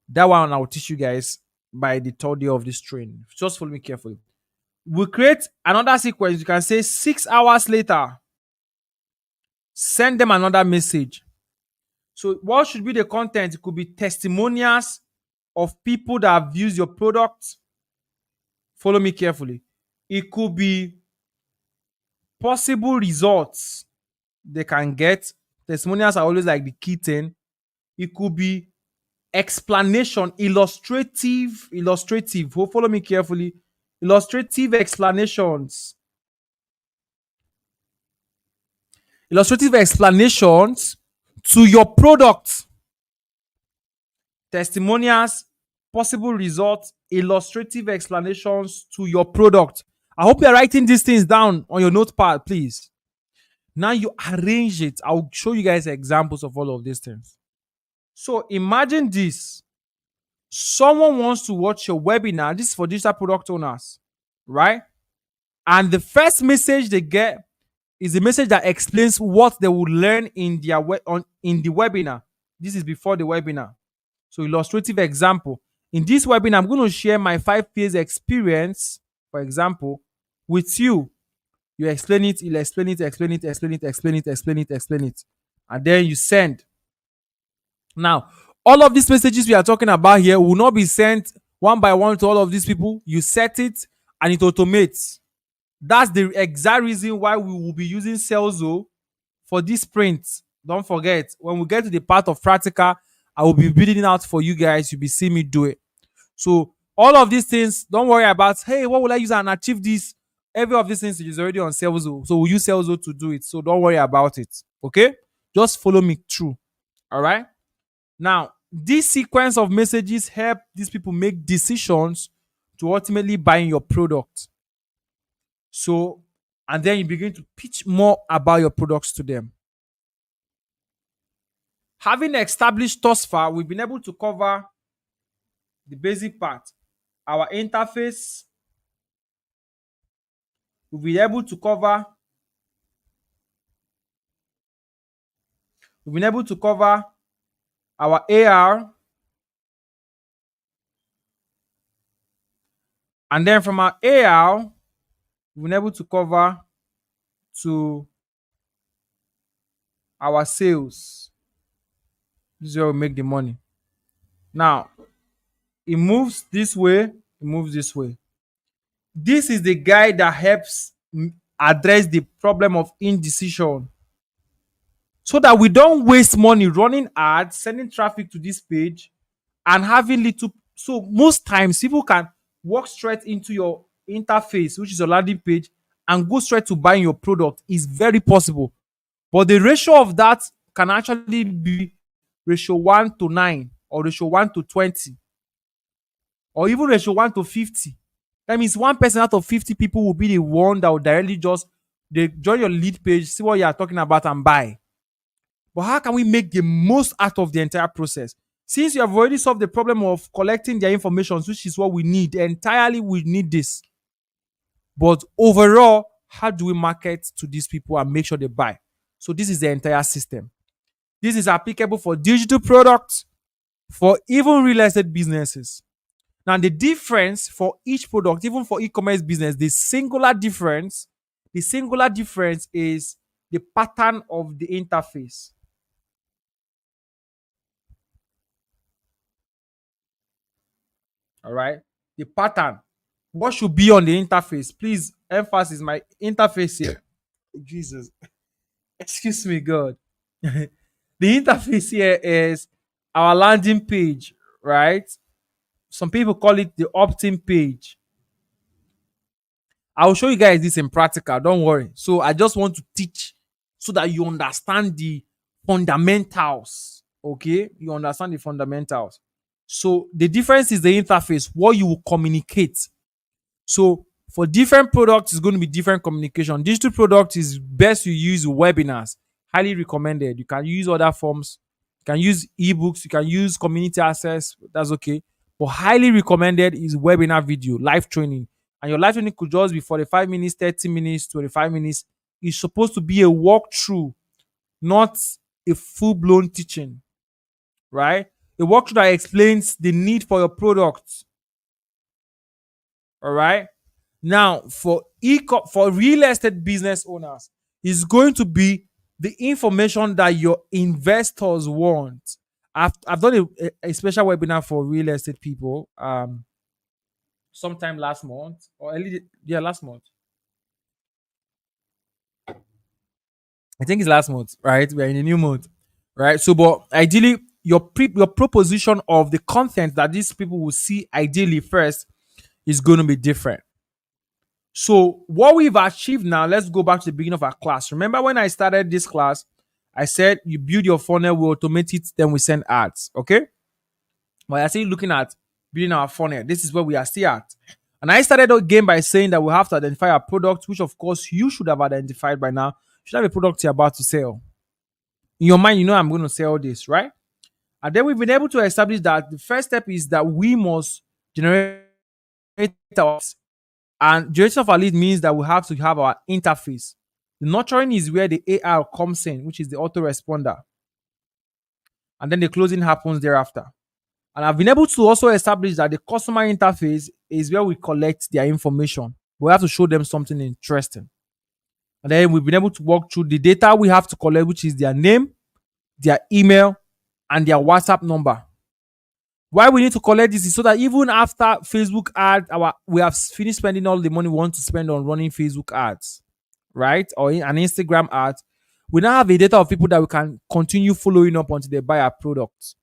That one I will teach you guys by the third day of this training. Just follow me carefully. We create another sequence. You can say 6 hours later, send them another message. So what should be the content? It could be testimonials of people that have used your product. Follow me carefully. It could be possible results they can get. Testimonials are always like the key thing. It could be explanation, illustrative. Follow me carefully. Illustrative explanations. Illustrative explanations to your product. Testimonials, possible results, illustrative explanations to your product. I hope you're writing these things down on your notepad, please. Now you arrange it. I'll show you guys examples of all of these things. So imagine this. Someone wants to watch your webinar. This is for digital product owners, right? And the first message they get is a message that explains what they will learn in their in the webinar. This is before the webinar. So illustrative example. In this webinar, I'm going to share my 5 years experience, for example, with you. You explain it, you'll explain it, explain it, explain it, explain it, explain it, explain it. And then you send. Now, all of these messages we are talking about here will not be sent one by one to all of these people. You set it and it automates. That's the exact reason why we will be using Serlzo for this sprint. Don't forget, when we get to the part of practical, I will be building it out for you guys. You'll be seeing me do it. So all of these things, don't worry about, hey, what will I use and achieve this? Every of these things is already on Serlzo. So we'll use Serlzo to do it. So don't worry about it. Okay? Just follow me through. All right? Now, this sequence of messages help these people make decisions to ultimately buying your product. So, and then you begin to pitch more about your products to them. Having established thus far, we've been able to cover the basic part, our interface. We've been able to cover our AR. And then from our AR, we've been able to cover to our sales. This is where we make the money. Now, it moves this way, it moves this way. This is the guy that helps address the problem of indecision so that we don't waste money running ads, sending traffic to this page, and having little. So, most times, people can walk straight into your interface, which is your landing page, and go straight to buying your product. Is very possible. But the ratio of that can actually be ratio 1 to 9 or ratio 1 to 20 or even ratio 1 to 50. That means one person out of 50 people will be the one that will directly just they join your lead page, see what you are talking about, and buy. But how can we make the most out of the entire process? Since you have already solved the problem of collecting their information, which is what we need, entirely we need this. But overall, how do we market to these people and make sure they buy? So this is the entire system. This is applicable for digital products, for even real estate businesses. Now, the difference for each product, even for e-commerce business, the singular difference is the pattern of the interface. All right. The pattern. What should be on the interface? Please, emphasis my interface here. Jesus. Excuse me, God. The interface here is our landing page, right? Some people call it the opt-in page. I will show you guys this in practical. Don't worry. So I just want to teach so that you understand the fundamentals. Okay? You understand the fundamentals. So the difference is the interface, what you will communicate. So for different products, it's going to be different communication. Digital product is best you use webinars. Highly recommended. You can use other forms. You can use ebooks. You can use community access. That's okay. But highly recommended is webinar video, live training. And your live training could just be 45 minutes, 30 minutes, 25 minutes. It's supposed to be a walkthrough, not a full-blown teaching, right? A walkthrough that explains the need for your product. All right. Now, for real estate business owners, it's going to be the information that your investors want. I've done a special webinar for real estate people sometime last month or last month. I think it's last month, right? We're in a new month, right? So, but ideally, your proposition of the content that these people will see ideally first is going to be different. So, what we've achieved now, let's go back to the beginning of our class. Remember when I started this class, I said you build your funnel, we automate it, then we send ads. Okay? But I still looking at building our funnel. This is where we are still at. And I started again by saying that we have to identify our product, which of course you should have identified by now. You should have a product you're about to sell. In your mind, you know I'm going to sell this, right? And then we've been able to establish that the first step is that we must generate our, and generation of our lead means that we have to have our interface. The nurturing is where the AI comes in, which is the autoresponder. And then the closing happens thereafter. And I've been able to also establish that the customer interface is where we collect their information. We have to show them something interesting. And then we've been able to walk through the data we have to collect, which is their name, their email, and their WhatsApp number. Why we need to collect this is so that even after Facebook ad, we have finished spending all the money we want to spend on running Facebook ads, right? Or an Instagram ad. We now have a data of people that we can continue following up until they buy our products.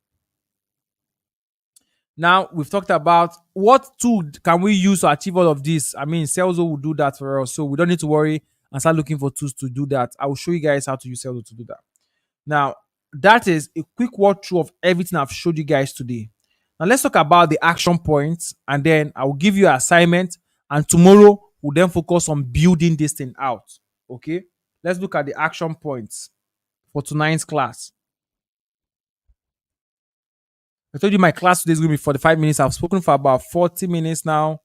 Now, we've talked about what tool can we use to achieve all of this. I mean, Serlzo will do that for us, so we don't need to worry and start looking for tools to do that. I will show you guys how to use Serlzo to do that. Now, that is a quick walkthrough of everything I've showed you guys today. Now, let's talk about the action points, and then I will give you an assignment, and tomorrow we'll then focus on building this thing out. Okay? Let's look at the action points for tonight's class. I told you my class today is going to be 45 minutes. I've spoken for about 40 minutes now.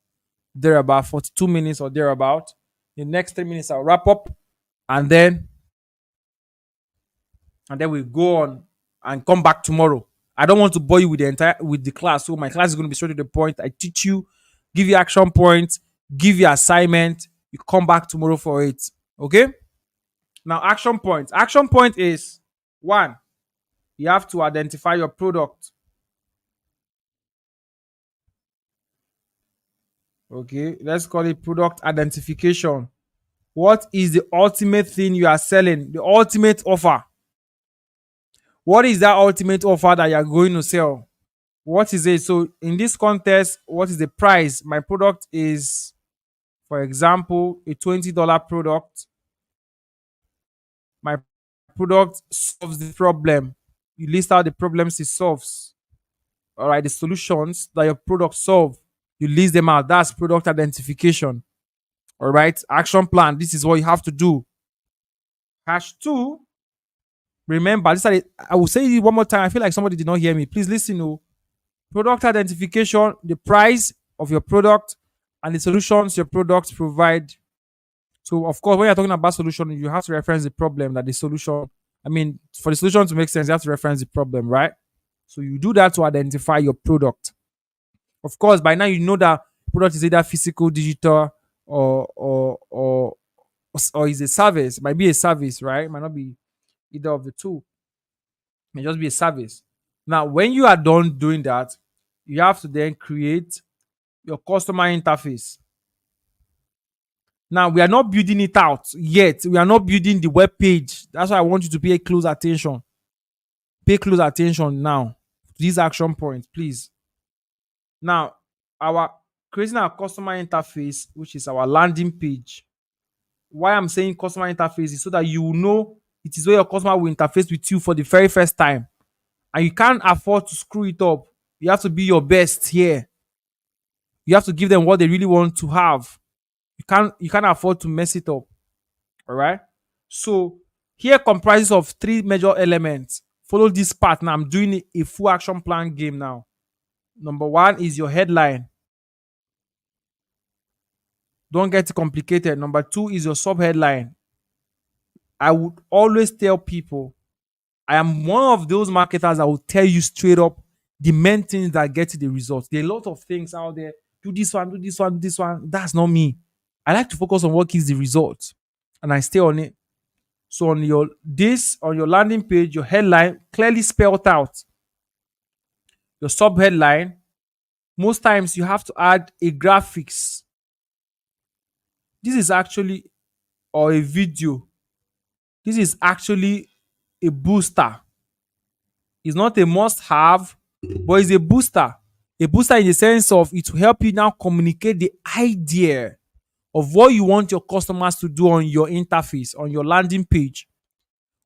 There about 42 minutes or thereabout. The next 3 minutes I'll wrap up, and then we go on and come back tomorrow. I don't want to bore you with the class, so my class is going to be straight to the point. I teach you, give you action points, give you assignment. You come back tomorrow for it. Okay? Now, action point. Action point is One, you have to identify your product. Okay, let's call it product identification. What is the ultimate thing you are selling? The ultimate offer. What is that ultimate offer that you are going to sell? What is it? So, in this context, what is the price? My product is, for example, a $20 product. My product solves the problem. You list out the problems it solves. All right, the solutions that your product solve. You list them out. That's product identification. All right, action plan. This is what you have to do. Hash two. Remember, I will say it one more time. I feel like somebody did not hear me. Please listen. Oh. Product identification, the price of your product, and the solutions your products provide. So, of course, when you're talking about solution, you have to reference the problem that the solution. I mean, for the solution to make sense, you have to reference the problem, right? So you do that to identify your product. Of course, by now you know that product is either physical, digital, or or is a service. It might be a service, right? It might not be either of the two. It may just be a service. Now, when you are done doing that, you have to then create your customer interface. Now, we are not building it out yet. We are not building the web page. That's why I want you to pay close attention. Pay close attention now to these action points, please. Now, our creating our customer interface, which is our landing page. Why I'm saying customer interface is so that you will know it is where your customer will interface with you for the very first time. And you can't afford to screw it up. You have to be your best here. You have to give them what they really want to have. You can't afford to mess it up. All right. So here comprises of three major elements. Follow this part. Now I'm doing a full action plan game now. Number one is your headline. Don't get it complicated. Number two is your sub headline. I would always tell people I am one of those marketers that will tell you straight up the main things that get you the results. There are a lot of things out there. Do this one, do this one, do this one. That's not me. I like to focus on what gives the results, and I stay on it. So on your landing page, your headline clearly spelled out. Your sub headline. Most times you have to add a graphics. This is actually or a video. This is actually a booster. It's not a must-have, but it's a booster. A booster in the sense of it will help you now communicate the idea of what you want your customers to do on your interface, on your landing page,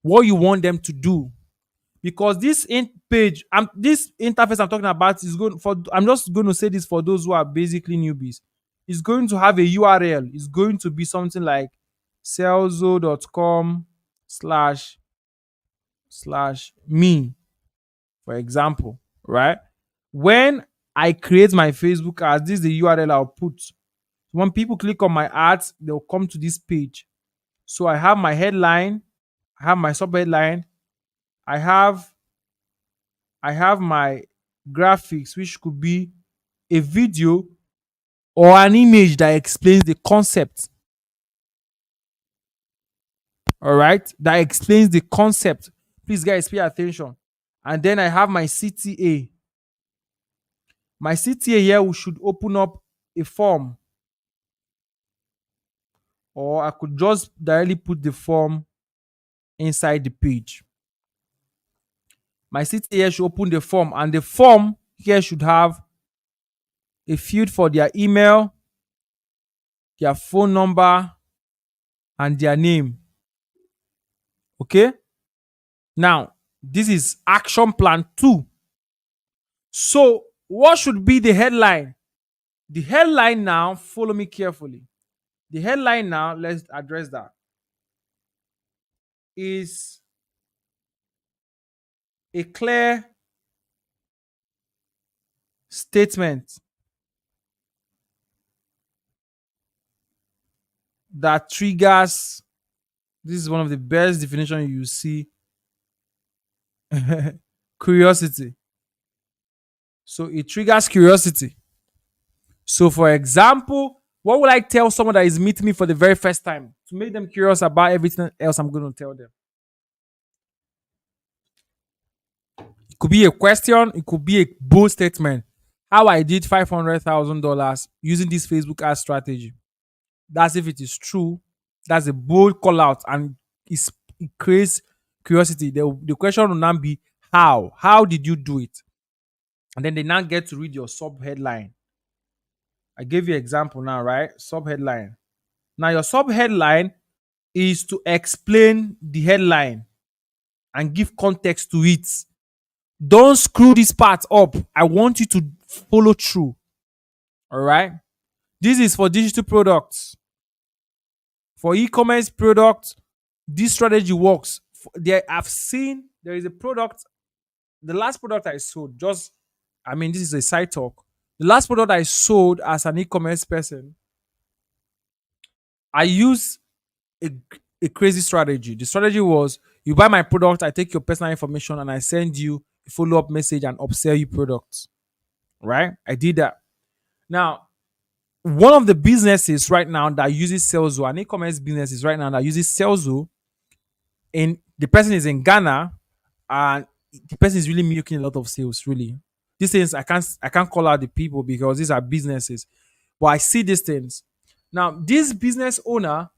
what you want them to do. Because this this interface I'm talking about is going for. I'm just going to say this for those who are basically newbies. It's going to have a URL. It's going to be something like serlzo.com slash me, for example, right? When I create my Facebook ads, this is the URL I'll put. When people click on my ads, they'll come to this page. So I have my headline, I have my sub headline, I have my graphics, which could be a video or an image that explains the concept. All right, that explains the concept. Please, guys, pay attention. And then I have my CTA. My CTA here, we should open up a form, or I could just directly put the form inside the page. My CTA here should open the form, and the form here should have a field for their email, their phone number, and their name. Okay? Now, this is action plan 2. So, what should be the headline? The headline now, follow me carefully. The headline now, let's address that, is a clear statement that triggers. This is one of the best definitions you see. Curiosity. So it triggers curiosity. So, for example, what would I tell someone that is meeting me for the very first time to make them curious about everything else I'm going to tell them? could be a question, it could be a bold statement. How I did $500,000 using this Facebook ad strategy. That's if it is true. That's a bold call out, and it creates curiosity. The question will now be how? How did you do it? And then they now get to read your sub headline. I gave you example now, right? Sub headline. Now your sub headline is to explain the headline and give context to it. Don't screw this part up. I want you to follow through. All right. This is for digital products. For e-commerce products, this strategy works. There, I've seen there is a product. The last product I sold, this is a side talk. The last product I sold as an e-commerce person, I used a, a crazy strategy. The strategy was you buy my product, I take your personal information, and I send you a follow-up message and upsell you products. Right? I did that. Now, one of the businesses right now that uses Serlzo, an e-commerce business is right now that uses Serlzo, and the person is in Ghana, and the person is really making a lot of sales. Really, these things I can't call out the people because these are businesses, but I see these things. Now, this business owner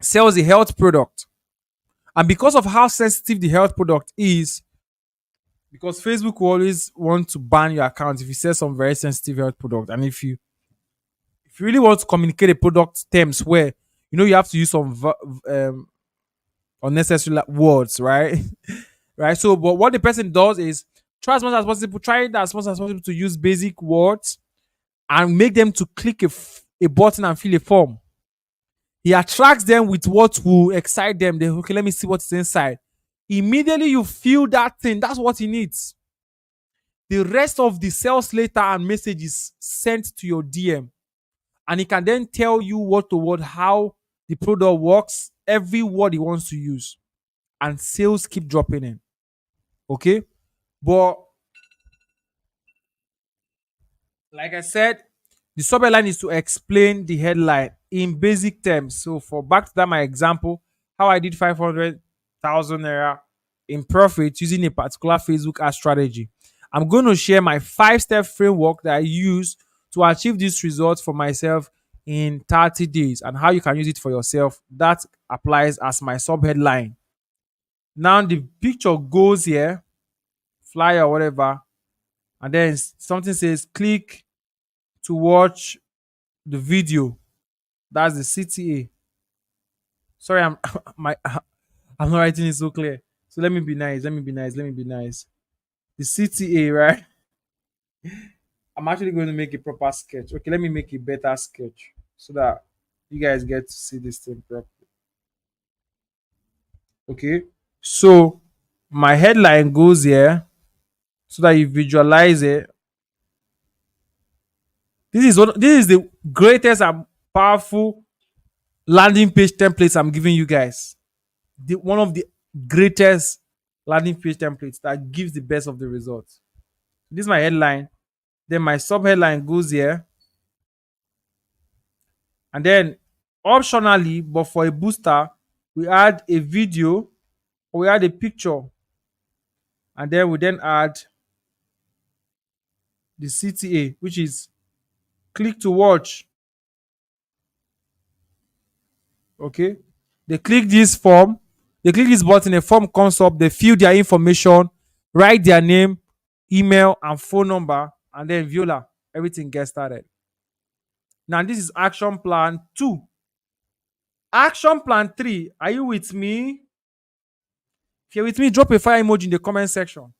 sells a health product, and because of how sensitive the health product is, because Facebook will always want to ban your account if you sell some very sensitive health product, and if you really want to communicate a product terms where you have to use some unnecessary words, right? Right. So, but what the person does is try as much as possible to use basic words and make them to click a button and fill a form. He attracts them with what will excite them. They okay, let me see what's inside. Immediately you feel that thing. That's what he needs. The rest of the sales letter and message is sent to your DM, and he can then tell you word to word how the product works, every word he wants to use, and sales keep dropping in. Okay, but like I said, the subheadline is to explain the headline in basic terms. So for back to that my example, how I did 500,000 naira in profit using a particular Facebook ad strategy. I'm going to share my 5-step framework that I use to achieve these results for myself in 30 days and how you can use it for yourself. That applies as my subheadline. Now the picture goes here, flyer or whatever, and then something says click to watch the video. That's the CTA. Sorry, I'm I'm not writing it so clear. So let me be nice. The CTA, right? I'm actually going to make a proper sketch. Okay, let me make a better sketch so that you guys get to see this thing properly. Okay, so my headline goes here so that you visualize it. This is the greatest and powerful landing page templates I'm giving you guys. One of the greatest landing page templates that gives the best of the results. This is my headline. Then my sub headline goes here. And then optionally, but for a booster, we add a video or we add a picture. And then we add the CTA, which is click to watch. Okay. They click this form, they click this button, a form comes up, they fill their information, write their name, email, and phone number, and then voila, everything gets started. Now, this is action plan 2. Action plan 3. Are you with me? If you're with me, drop a fire emoji in the comment section.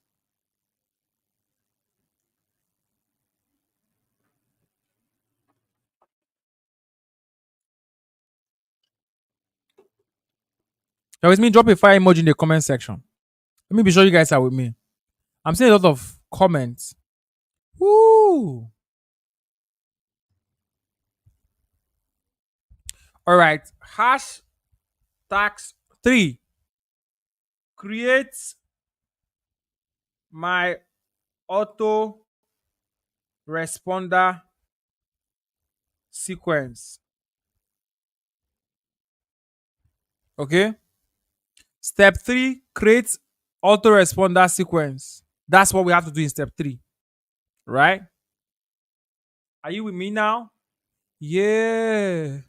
If you're with me, drop a fire emoji in the comment section. Let me be sure you guys are with me. I'm seeing a lot of comments. Woo! All right. Hash tax 3. Create my auto responder sequence. Okay. Step 3, create autoresponder sequence. That's what we have to do in step 3, right? Are you with me now? Yeah.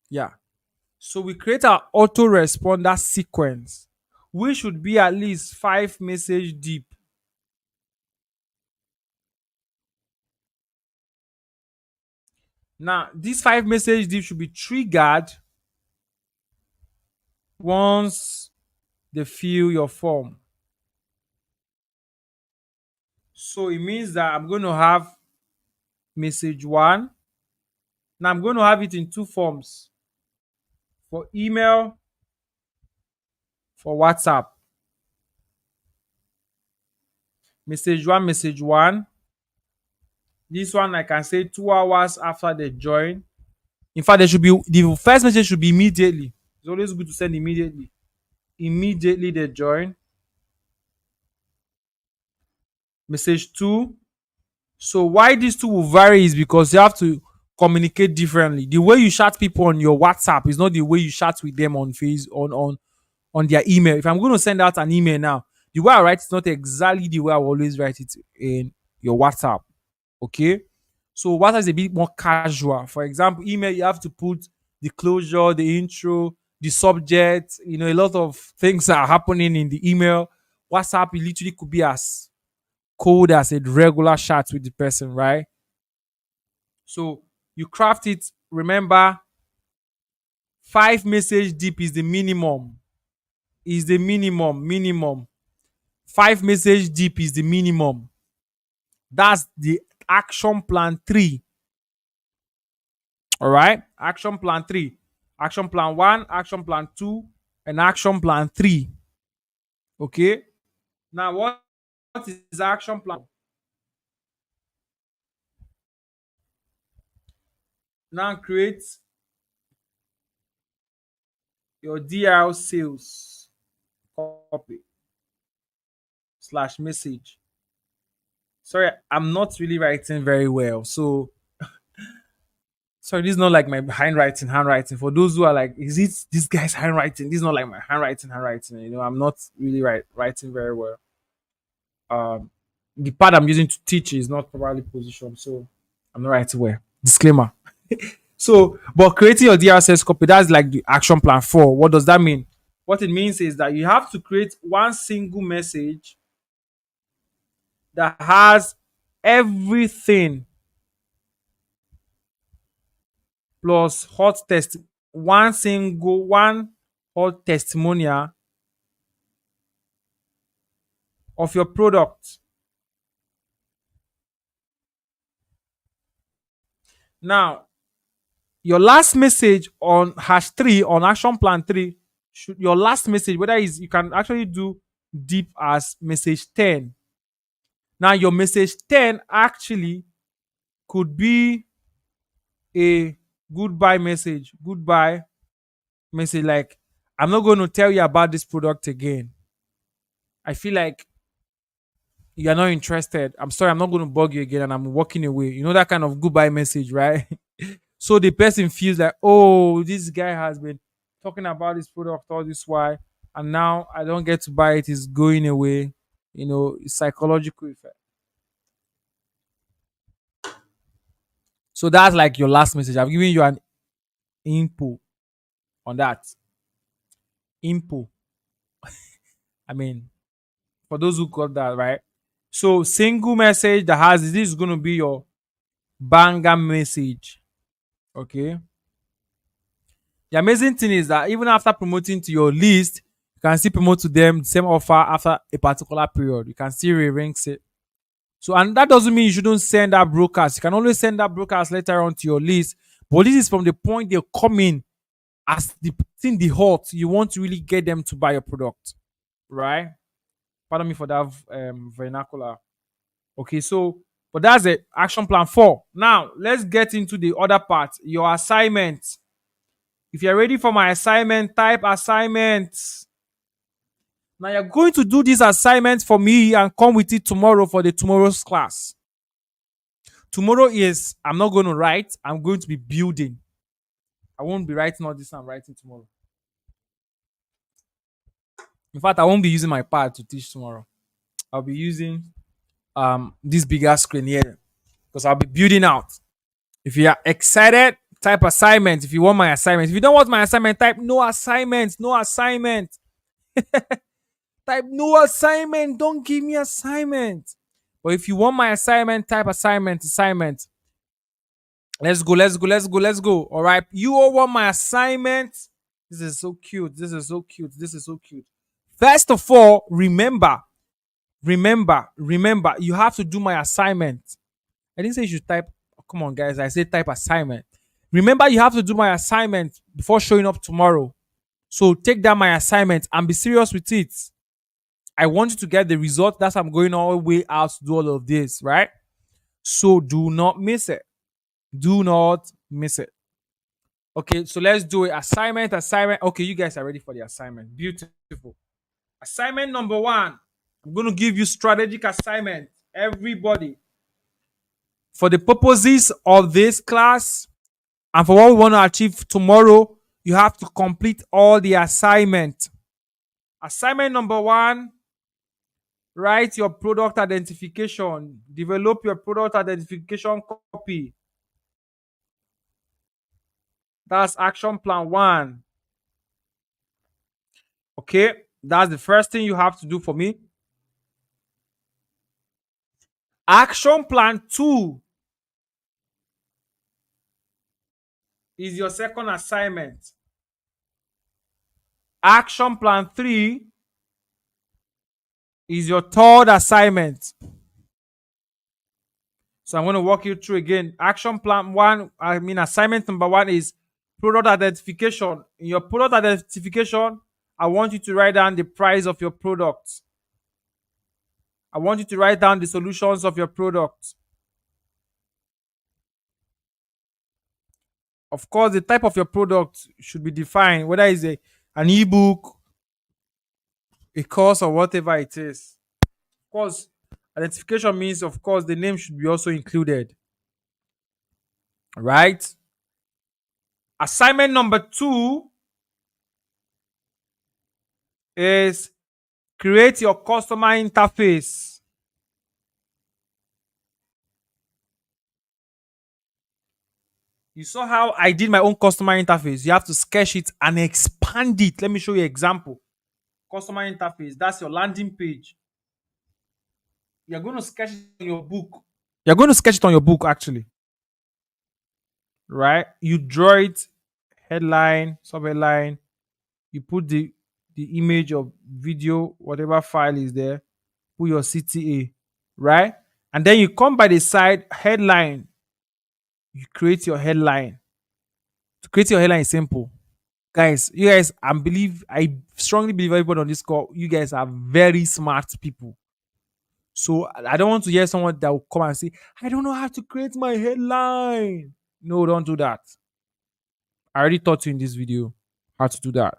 Yeah. So we create our autoresponder sequence, which should be at least 5 message deep. Now, this 5 message deep should be triggered once they fill your form. So it means that I'm going to have message one. Now I'm going to have it in two forms, for email, for WhatsApp. Message one, message one. This one I can say 2 hours after they join. In fact, there should be the first message should be immediately. It's always good to send immediately. Immediately they join. Message two. So why these two will vary is because you have to communicate differently. The way you chat people on your WhatsApp is not the way you chat with them on face on their email. If I'm going to send out an email now, the way I write is not exactly the way I always write it in your WhatsApp. Okay. So WhatsApp is a bit more casual. For example, email, you have to put the closure, the intro, the subject, a lot of things are happening in the email. WhatsApp, it literally could be as cold as a regular chat with the person, right? So you craft it. Remember, 5 message deep is the minimum. Is the minimum. 5 message deep is the minimum. That's the action plan 3. All right. Action plan 3. Action plan 1, action plan 2, and action plan 3. Okay. Now, what is action plan? Now, create your DRL sales copy slash message. Sorry, I'm not really writing very well. So, sorry, this is not like my handwriting. For those who are like, is it this guy's handwriting? This is not like my handwriting. I'm not really writing very well. The pad I'm using to teach is not properly positioned, so I'm not writing well. Disclaimer. So, but creating your DRSS copy, that's like the action plan 4. What does that mean? What it means is that you have to create one single message that has everything plus one hot testimonial of your product. Now, your last message on #3 on action plan 3, your last message, whether is you can actually do deep as message 10. Now, your message 10 actually could be a goodbye message, like, I'm not going to tell you about this product again. I feel like you're not interested. I'm sorry, I'm not going to bug you again, and I'm walking away. That kind of goodbye message, right? So the person feels like, oh, this guy has been talking about this product all this while, and now I don't get to buy it. It's going away. It's psychological effect. So that's like your last message. I've given you an info on that. Info. I mean, for those who got that right. So single message that has this is going to be your banger message. Okay. The amazing thing is that even after promoting to your list, you can still promote to them the same offer after a particular period. You can still re-rank it. So, and that doesn't mean you shouldn't send that broadcast. You can always send that broadcast later on to your list. But this is from the point they come in as the thing the hot. You want to really get them to buy your product, right? Pardon me for that vernacular. Okay, so but that's the action plan 4. Now let's get into the other part. Your assignment. If you're ready for my assignment, type assignment. Now you're going to do this assignment for me and come with it tomorrow for the tomorrow's class. Tomorrow is, I'm not going to write, I'm going to be building. I won't be writing all this, I'm writing tomorrow. In fact, I won't be using my pad to teach tomorrow. I'll be using this bigger screen here because I'll be building out. If you are excited, type assignment. If you want my assignment, if you don't want my assignment, type no assignment. No assignment. Type no assignment. Don't give me assignment. But if you want my assignment, type assignment. Assignment. Let's go. Let's go. Let's go. Let's go. All right. You all want my assignment? This is so cute. This is so cute. This is so cute. First of all, remember, you have to do my assignment. I didn't say you should type. Come on, guys. I said type assignment. Remember, you have to do my assignment before showing up tomorrow. So take that my assignment and be serious with it. I want you to get the result. That's why I'm going all the way out to do all of this, right? So do not miss it. Do not miss it. Okay, so let's do it. Assignment. Okay, you guys are ready for the assignment. Beautiful. Assignment number one. I'm going to give you strategic assignment. Everybody. For the purposes of this class and for what we want to achieve tomorrow, you have to complete all the assignment. Assignment number one, write your product identification. Develop your product identification copy. That's action plan one. Okay, that's the first thing you have to do for me. Action plan two is your second assignment. Action plan three is your third assignment. So I'm going to walk you through again. Action plan one, assignment number one is product identification. In your product identification, I want you to write down the price of your product. I want you to write down the solutions of your product. Of course, the type of your product should be defined, whether it's an ebook, a course, or whatever it is. Of course, identification means, of course, the name should be also included. Right? Assignment number two is create your customer interface. You saw how I did my own customer interface. You have to sketch it and expand it. Let me show you an example. Customer interface, that's your landing page. You're going to sketch it on your book. You're going to sketch it on your book, actually. Right? You draw it, headline, subheadline. You put the image or video, whatever file is there. Put your CTA, right? And then you come by the side, headline. You create your headline. To create your headline is simple. Guys, you guys, I strongly believe everybody on this call, you guys are very smart people. So I don't want to hear someone that will come and say, I don't know how to create my headline. No, don't do that. I already taught you in this video how to do that.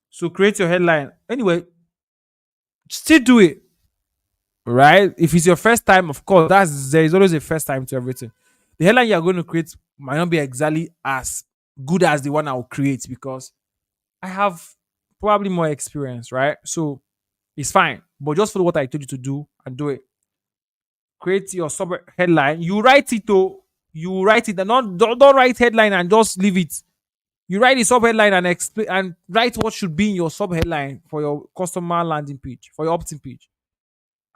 So create your headline. Anyway, still do it. Right? If it's your first time, of course, there is always a first time to everything. The headline you're going to create might not be exactly as good as the one I will create because I have probably more experience, right? So it's fine. But just follow what I told you to do and do it. Create your sub headline. You write it though. You write it and don't write headline and just leave it. You write the sub headline and explain and write what should be in your sub headline for your customer landing page, for your opt-in page.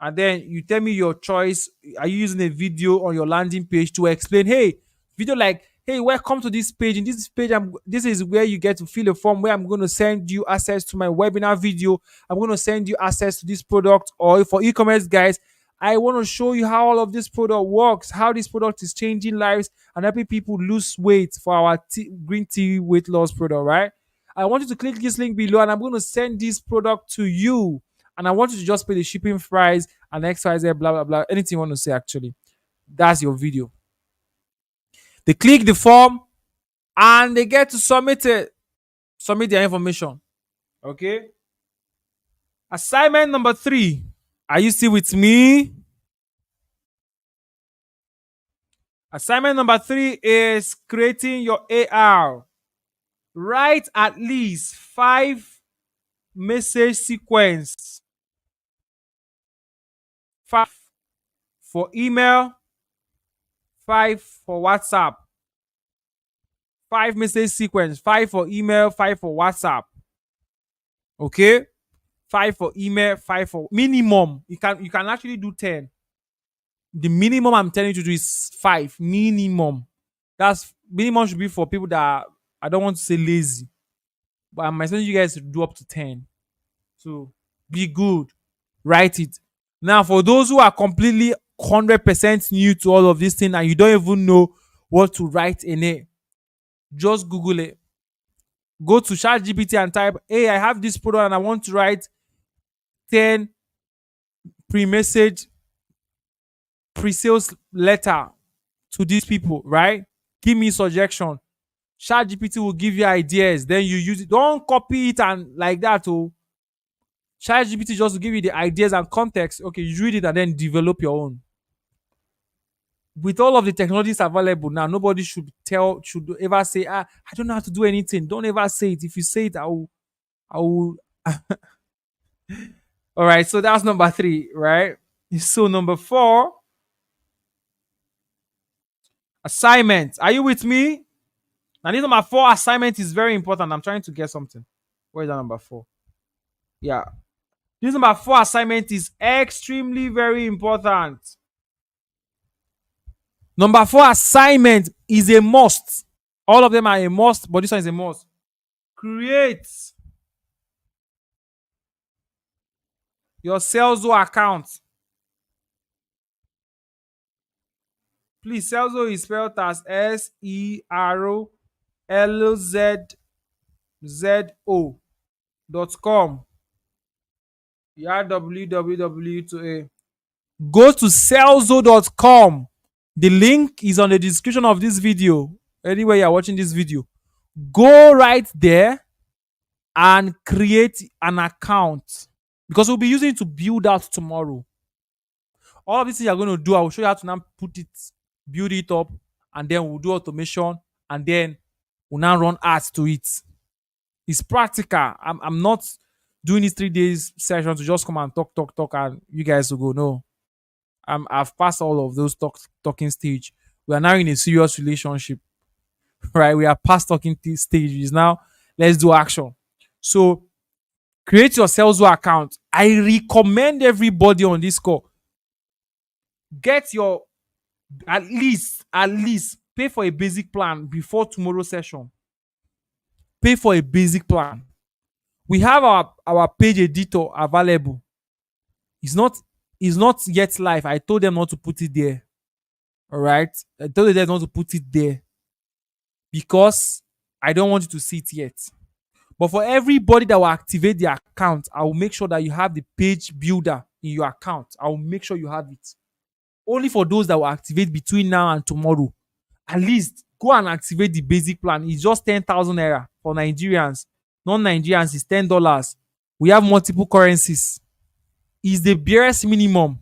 And then you tell me your choice. Are you using a video on your landing page to explain? Hey, video like, hey, welcome to this page. In this page, this is where you get to fill a form where I'm going to send you access to my webinar video. I'm going to send you access to this product. Or for e-commerce guys, I want to show you how all of this product works, how this product is changing lives and helping people lose weight for our green tea weight loss product, right? I want you to click this link below and I'm going to send this product to you. And I want you to just pay the shipping price and XYZ, blah, blah, blah. Anything you want to say, actually. That's your video. They click the form and they get to submit it. Submit their information. Okay? Assignment number 3. Are you still with me? Assignment number 3 is creating your AR. Write at least 5 message sequence. 5 for email, 5 for WhatsApp. 5 message sequence, 5 for email, 5 for WhatsApp. Okay? 5 for email, 5 for minimum. You can actually do 10. The minimum I'm telling you to do is 5. Minimum. That's minimum should be for people that I don't want to say lazy, but I'm expecting you guys to do up to 10. So be good. Write it. Now, for those who are completely 100% new to all of this thing and you don't even know what to write in it, just Google it. Go to ChatGPT and type, hey, I have this product and I want to write 10 pre-message pre-sales letter to these people, right? Give me suggestion. ChatGPT will give you ideas. Then you use it. Don't copy it and like that. Oh, ChatGPT just to give you the ideas and context. Okay, you read it and then develop your own. With all of the technologies available now, nobody should ever say, I don't know how to do anything. Don't ever say it. If you say it, I will. All right, so that's number 3, right? So number 4, assignment. Are you with me? Now this number 4 assignment is very important. I'm trying to get something. Where is that number 4? Yeah. This number 4 assignment is extremely very important. Number 4 assignment is a must. All of them are a must, but this one is a must. Create your Serlzo account. Please, Serlzo is spelled as SERLZO.com. Yeah, www to a. Go to Serlzo.com. The link is on the description of this video. Anywhere you're watching this video, go right there and create an account because we'll be using it to build out tomorrow. All of these things you're going to do, I will show you how to now put it, build it up, and then we'll do automation, and then we'll now run ads to it. It's practical. I'm not doing this 3 days session to just come and talk, and you guys will go. No, I've passed all of those talking stage. We are now in a serious relationship, right? We are past talking stage. Is now let's do action. So create your Serlzo account. I recommend everybody on this call get your at least pay for a basic plan before tomorrow's session. Pay for a basic plan. We have our page editor available. It's not yet live. I told them not to put it there. All right. I told them not to put it there because I don't want you to see it yet. But for everybody that will activate the account, I will make sure that you have the page builder in your account. I will make sure you have it. Only for those that will activate between now and tomorrow. At least go and activate the basic plan. It's just 10,000 naira for Nigerians. Non-Nigerians is $10. We have multiple currencies. Is the barest minimum.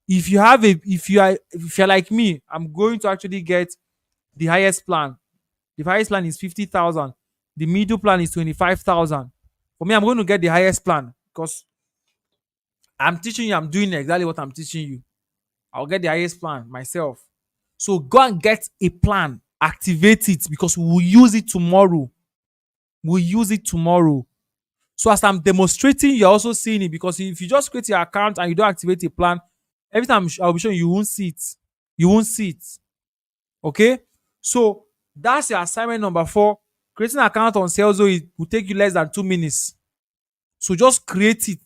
If you're like me, I'm going to actually get the highest plan. The highest plan is 50,000. The middle plan is 25,000. For me, I'm going to get the highest plan because I'm teaching you. I'm doing exactly what I'm teaching you. I'll get the highest plan myself. So go and get a plan. Activate it because we will use it tomorrow. We'll use it tomorrow. So as I'm demonstrating, you're also seeing it because if you just create your account and you don't activate a plan, every time I'll be showing you won't see it. You won't see it. Okay? So that's your assignment number 4. Creating an account on Serlzo will take you less than 2 minutes. So just create it,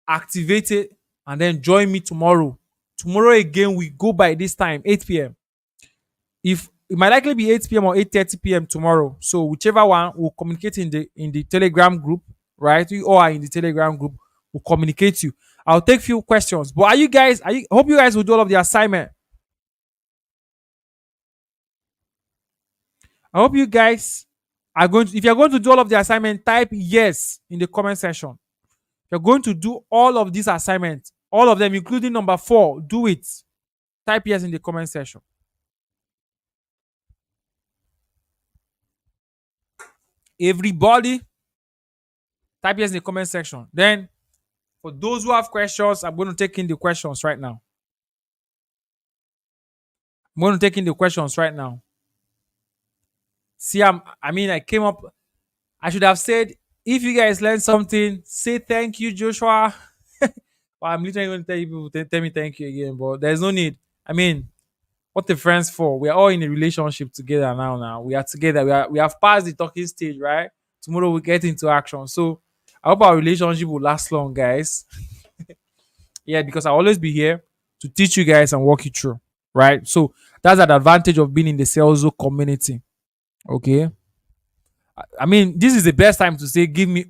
activate it, and then join me tomorrow. Tomorrow again, we go by this time, 8 p.m. If it might likely be 8 p.m. or 8:30 p.m. tomorrow. So whichever one, we'll communicate in the Telegram group, right? We all are in the Telegram group. We'll communicate you. I'll take few questions. But I hope you guys will do all of the assignment. I hope you guys are going to, if you're going to do all of the assignment, type yes in the comment section. If you're going to do all of these assignments, all of them, including number 4, do it. Type yes in the comment section. Everybody, Type yes in the comment section. Then, for those who have questions, I'm going to take in the questions right now. I'm going to take in the questions right now. See, I came up. I should have said, if you guys learned something, say thank you, Joshua. Well, I'm literally going to tell you people, tell me thank you again, but there's no need. I mean, what the friends for? We are all in a relationship together now. Now we are together. We have passed the talking stage, right? Tomorrow we get into action. So I hope our relationship will last long, guys. Yeah, because I'll always be here to teach you guys and walk you through, right? So that's an advantage of being in the Serlzo community. Okay. I mean, this is the best time to say, give me,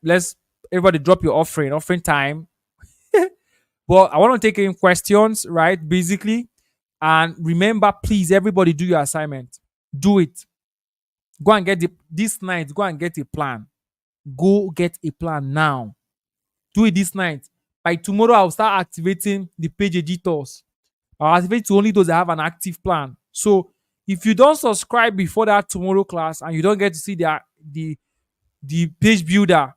let's everybody drop your offering time. But I want to take in questions, right? Basically. And remember, please, everybody do your assignment. Do it. Go and get this night, go and get a plan. Go get a plan now. Do it this night. By tomorrow, I'll start activating the page editors. I'll activate to only those that have an active plan. So if you don't subscribe before that tomorrow class and you don't get to see the page builder,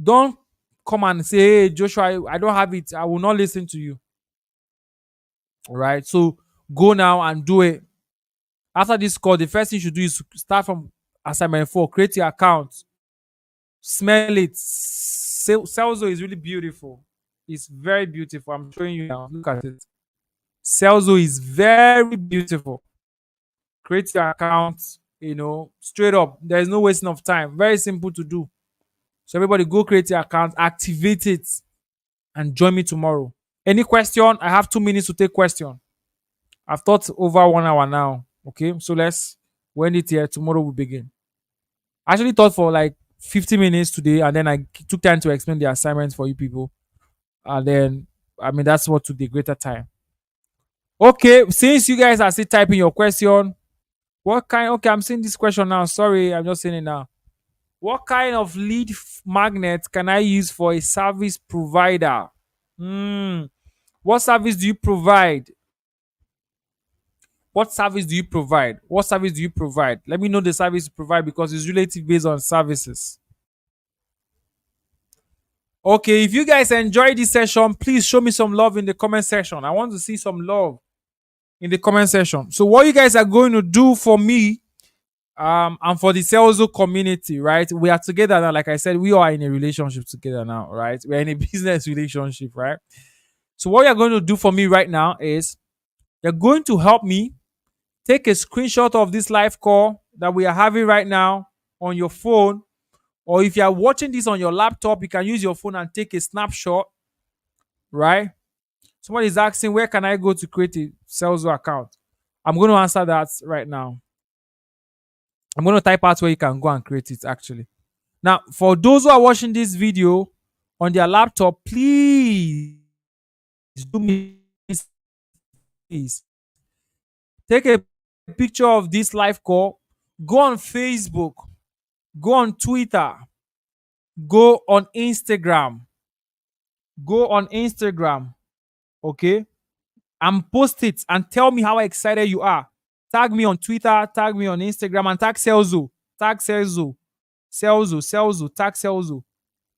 don't come and say, hey, Joshua, I don't have it. I will not listen to you. All right. So go now and do it. After this call, the first thing you should do is start from assignment 4. Create your account. Smell it. Serlzo is really beautiful. It's very beautiful. I'm showing you now. Look at it. Serlzo is very beautiful. Create your account, straight up. There's no wasting of time. Very simple to do. So everybody go create your account, activate it, and join me tomorrow. Any question? I have 2 minutes to take question. I've thought over 1 hour now. Okay, so let's end it here. Tomorrow we begin. I actually thought for like 50 minutes today, and then I took time to explain the assignments for you people. And then, that's what took the greater time. Okay, since you guys are still typing your question, okay, I'm seeing this question now. Sorry, I'm just saying it now. What kind of lead magnet can I use for a service provider? What service do you provide? What service do you provide? What service do you provide? Let me know the service you provide because it's relative based on services. Okay, if you guys enjoyed this session, please show me some love in the comment section. I want to see some love in the comment section. So what you guys are going to do for me and for the Serlzo community, right? We are together now. Like I said, we are in a relationship together now, right? We're in a business relationship, right? So what you're going to do for me right now is you're going to help me take a screenshot of this live call that we are having right now on your phone. Or if you are watching this on your laptop, you can use your phone and take a snapshot, right? Someone is asking, where can I go to create a Serlzo account? I'm going to answer that right now. I'm going to type out where you can go and create it, actually. Now, for those who are watching this video on their laptop, please do me this. Take a picture of this live call. Go on Facebook. Go on Twitter. Go on Instagram. Go on Instagram. Okay? And post it and tell me how excited you are. Tag me on Twitter, tag me on Instagram, and tag Serlzo. Tag Serlzo. Serlzo. Tag Serlzo.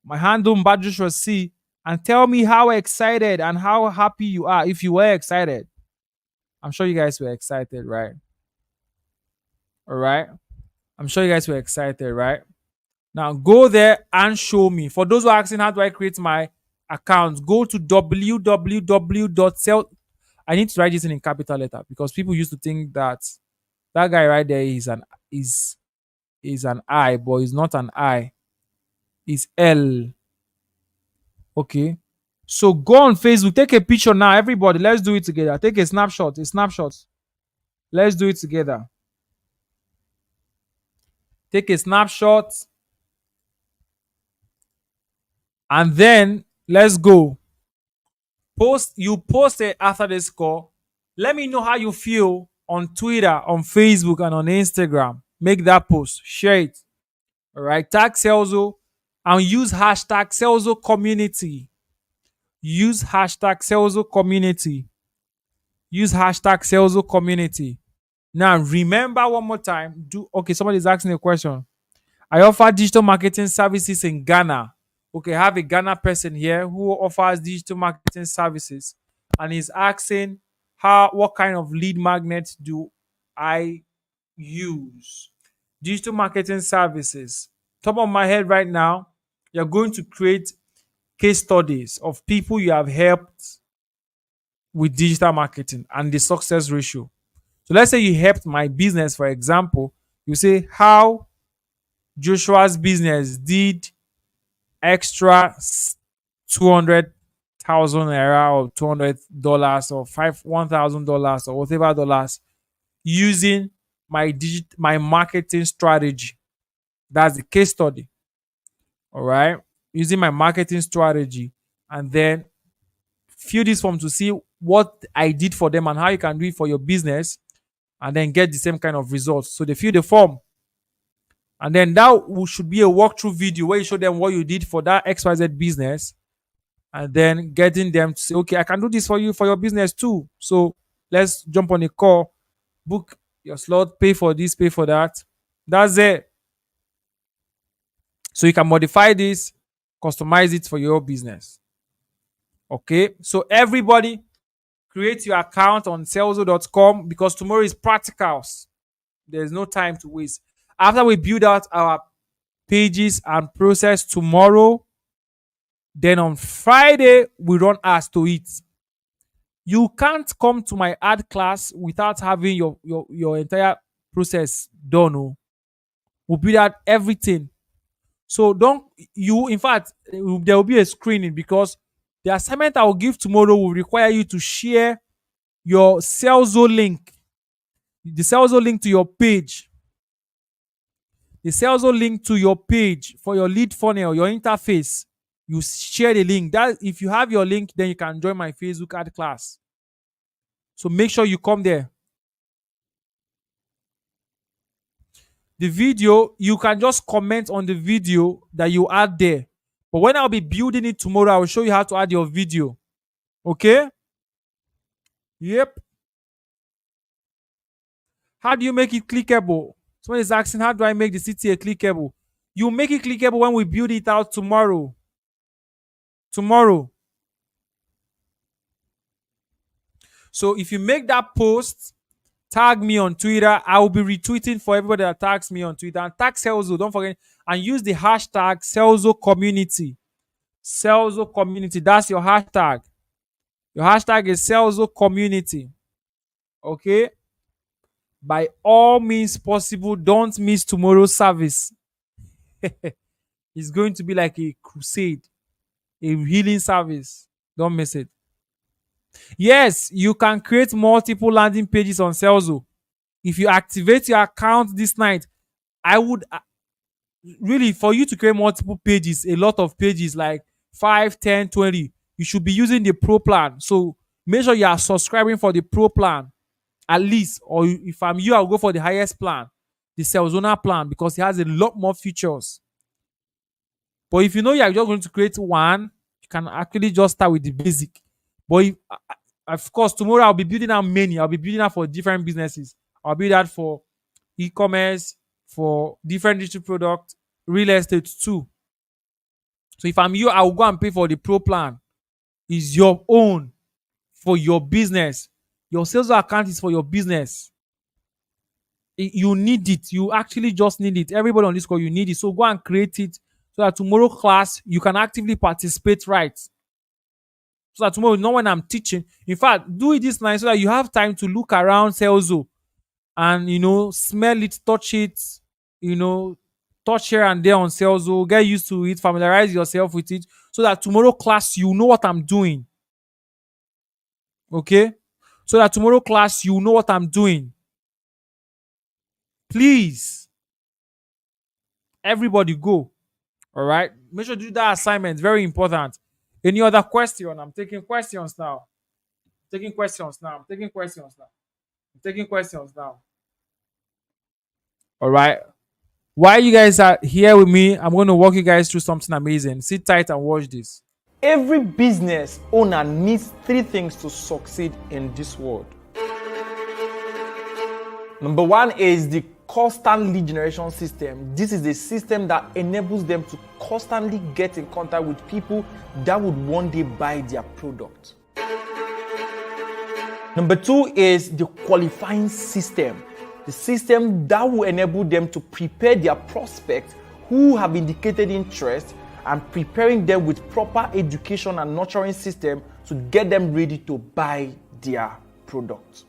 My handle Mbadjoshua C. And tell me how excited and how happy you are if you were excited. I'm sure you guys were excited, right? All right. I'm sure you guys were excited, right? Now go there and show me. For those who are asking how do I create my account, go to www.sel. I need to write this in capital letter because people used to think that guy right there is an I, but it's not an I. It's L. Okay. So go on Facebook, take a picture now. Everybody, let's do it together. Take a snapshot. Let's do it together. Take a snapshot. And then let's go. Post it after this call. Let me know how you feel on Twitter, on Facebook, and on Instagram. Make that post. Share it. All right. Tag Serlzo and use hashtag Serlzo community. Use hashtag Serlzo community. Use hashtag Serlzo community. Now remember one more time. Okay, somebody's asking a question. I offer digital marketing services in Ghana. Okay, I have a Ghana person here who offers digital marketing services and is asking what kind of lead magnets do I use? Digital marketing services. Top of my head right now, you're going to create case studies of people you have helped with digital marketing and the success ratio. So let's say you helped my business, for example, you say how Joshua's business did extra 200,000 naira or $200 or $1,000 or whatever dollars using my marketing strategy. That's the case study. All right. Using my marketing strategy, and then fill this form to see what I did for them and how you can do it for your business, and then get the same kind of results. So they fill the form, and then that should be a walkthrough video where you show them what you did for that XYZ business, and then getting them to say, okay, I can do this for you for your business too. So let's jump on a call, book your slot, pay for this, pay for that. That's it. So you can modify this, customize it for your business. Okay. So everybody create your account on Serlzo.com because tomorrow is practicals. There's no time to waste. After we build out our pages and process tomorrow, then on Friday, we run ads to it. You can't come to my ad class without having your entire process done. Oh. We'll build out everything. So in fact, there will be a screening because the assignment I will give tomorrow will require you to share your Serlzo link, the Serlzo link to your page. The Serlzo link to your page for your lead funnel, your interface. You share the link. That if you have your link, then you can join my Facebook ad class. So make sure you come there. The video, you can just comment on the video that you add there. But when I'll be building it tomorrow, I will show you how to add your video. Okay? Yep. How do you make it clickable? Someone is asking, how do I make the CTA clickable? You make it clickable when we build it out tomorrow. Tomorrow. So if you make that post, tag me on Twitter. I will be retweeting for everybody that tags me on Twitter. And tag Serlzo, don't forget. And use the hashtag Serlzo Community. Serlzo Community. That's your hashtag. Your hashtag is Serlzo Community. Okay? By all means possible, don't miss tomorrow's service. It's going to be like a crusade, a healing service. Don't miss it. Yes, you can create multiple landing pages on Serlzo. If you activate your account this night, I would really, for you to create multiple pages, a lot of pages like 5, 10, 20, you should be using the Pro plan. So make sure you are subscribing for the Pro plan at least, or if I'm you, I'll go for the highest plan, the Serlzona plan, because it has a lot more features. But if you know you're just going to create one, you can actually just start with the basic. But of course, tomorrow I'll be building out many. I'll be building out for different businesses. I'll build that for e-commerce, for different digital products, real estate too. So if I'm you, I will go and pay for the Pro plan. It's your own for your business. Your Serlzo account is for your business. You need it. You actually just need it. Everybody on this call, you need it. So go and create it so that tomorrow class, you can actively participate right. So that tomorrow, not when I'm teaching. In fact, do it this night so that you have time to look around Serlzo and, smell it, touch it, touch here and there on Serlzo, get used to it, familiarize yourself with it so that tomorrow class, you know what I'm doing. Okay? So that tomorrow class, you know what I'm doing. Please. Everybody go. All right? Make sure to do that assignment. Very important. Any other question? I'm taking questions now. Taking questions now. All right. While you guys are here with me, I'm going to walk you guys through something amazing. Sit tight and watch this. Every business owner needs 3 things to succeed in this world. Number 1 is the constant lead generation system. This is a system that enables them to constantly get in contact with people that would one day buy their product. Number 2 is the qualifying system. The system that will enable them to prepare their prospects who have indicated interest and preparing them with proper education and nurturing system to get them ready to buy their product.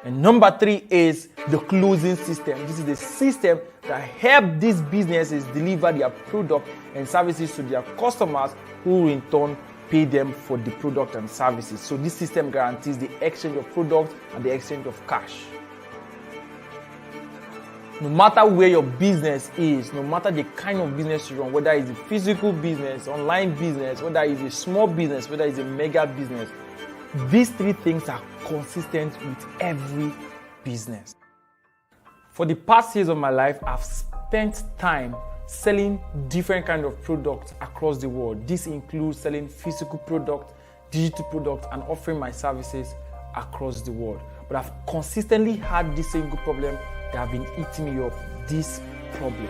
And number 3 is the closing system. This is the system that helps these businesses deliver their product and services to their customers, who in turn pay them for the product and services. So this system guarantees the exchange of products and the exchange of cash. No matter where your business is, no matter the kind of business you run, whether it's a physical business, online business, whether it's a small business, whether it's a mega business, these 3 things are consistent with every business. For the past years of my life, I've spent time selling different kinds of products across the world. This includes selling physical products, digital products, and offering my services across the world. But I've consistently had this single problem that have been eating me up, this problem.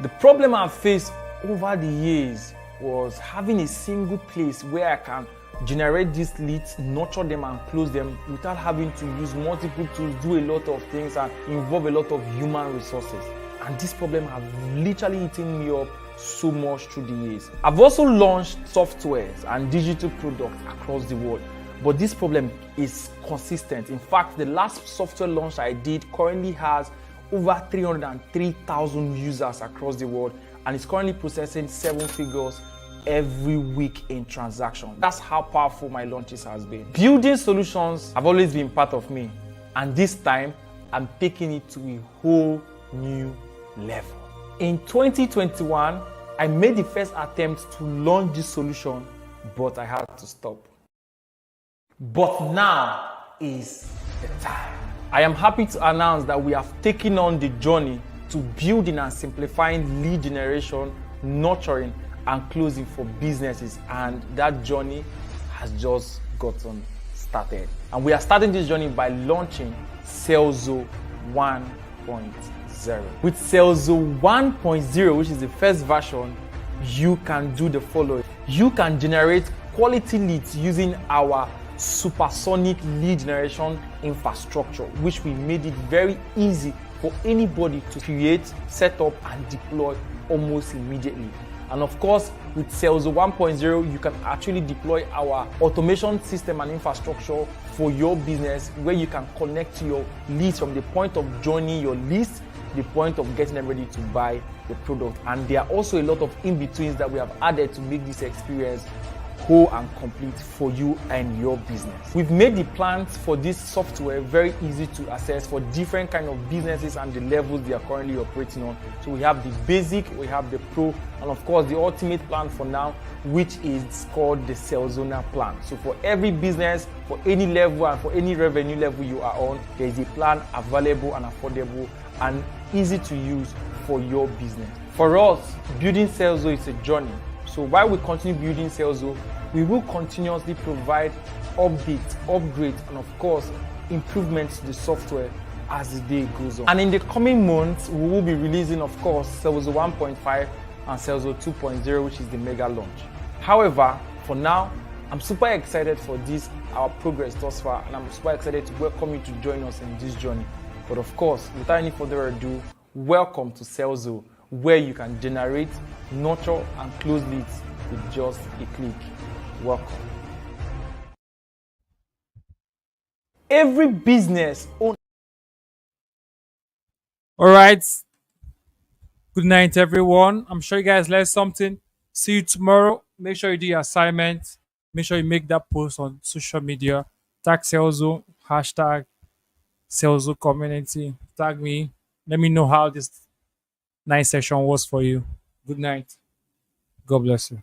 The problem I've faced over the years was having a single place where I can generate these leads, nurture them and close them without having to use multiple tools, do a lot of things and involve a lot of human resources. And this problem has literally eaten me up so much through the years. I've also launched softwares and digital products across the world, but this problem is consistent. In fact, the last software launch I did currently has over 303,000 users across the world, and it's currently processing 7 figures every week in transaction. That's how powerful my launches has been. Building solutions have always been part of me, and this time I'm taking it to a whole new level. In 2021, I made the first attempt to launch this solution, but I had to stop. But now is the time. I am happy to announce that we have taken on the journey to building and simplifying lead generation, nurturing, and closing for businesses, and that journey has just gotten started. And we are starting this journey by launching Serlzo 1.0. With Serlzo 1.0, which is the first version, you can do the following. You can generate quality leads using our supersonic lead generation infrastructure, which we made it very easy for anybody to create, set up, and deploy almost immediately. And of course, with Serlzo 1.0, you can actually deploy our automation system and infrastructure for your business, where you can connect to your leads from the point of joining your list to the point of getting them ready to buy the product. And there are also a lot of in-betweens that we have added to make this experience whole and complete for you and your business. We've made the plans for this software very easy to access for different kind of businesses and the levels they are currently operating on. So we have the basic, we have the pro, and of course the ultimate plan for now, which is called the Serlzona plan. So for every business, for any level and for any revenue level you are on, there is a plan available and affordable and easy to use for your business. For us, building Serlzo is a journey. So while we continue building Serlzo, we will continuously provide updates, upgrades, and of course, improvements to the software as the day goes on. And in the coming months, we will be releasing, of course, Serlzo 1.5 and Serlzo 2.0, which is the mega launch. However, for now, I'm super excited for this, our progress thus far, and I'm super excited to welcome you to join us in this journey. But of course, without any further ado, welcome to Serlzo, where you can generate, nurture, and close leads with just a click. Welcome. Every business owner. All right. Good night, everyone. I'm sure you guys learned something. See you tomorrow. Make sure you do your assignment. Make sure you make that post on social media. Tag Serlzo, hashtag Serlzo community. Tag me. Let me know how this nice session was for you. Good night. God bless you.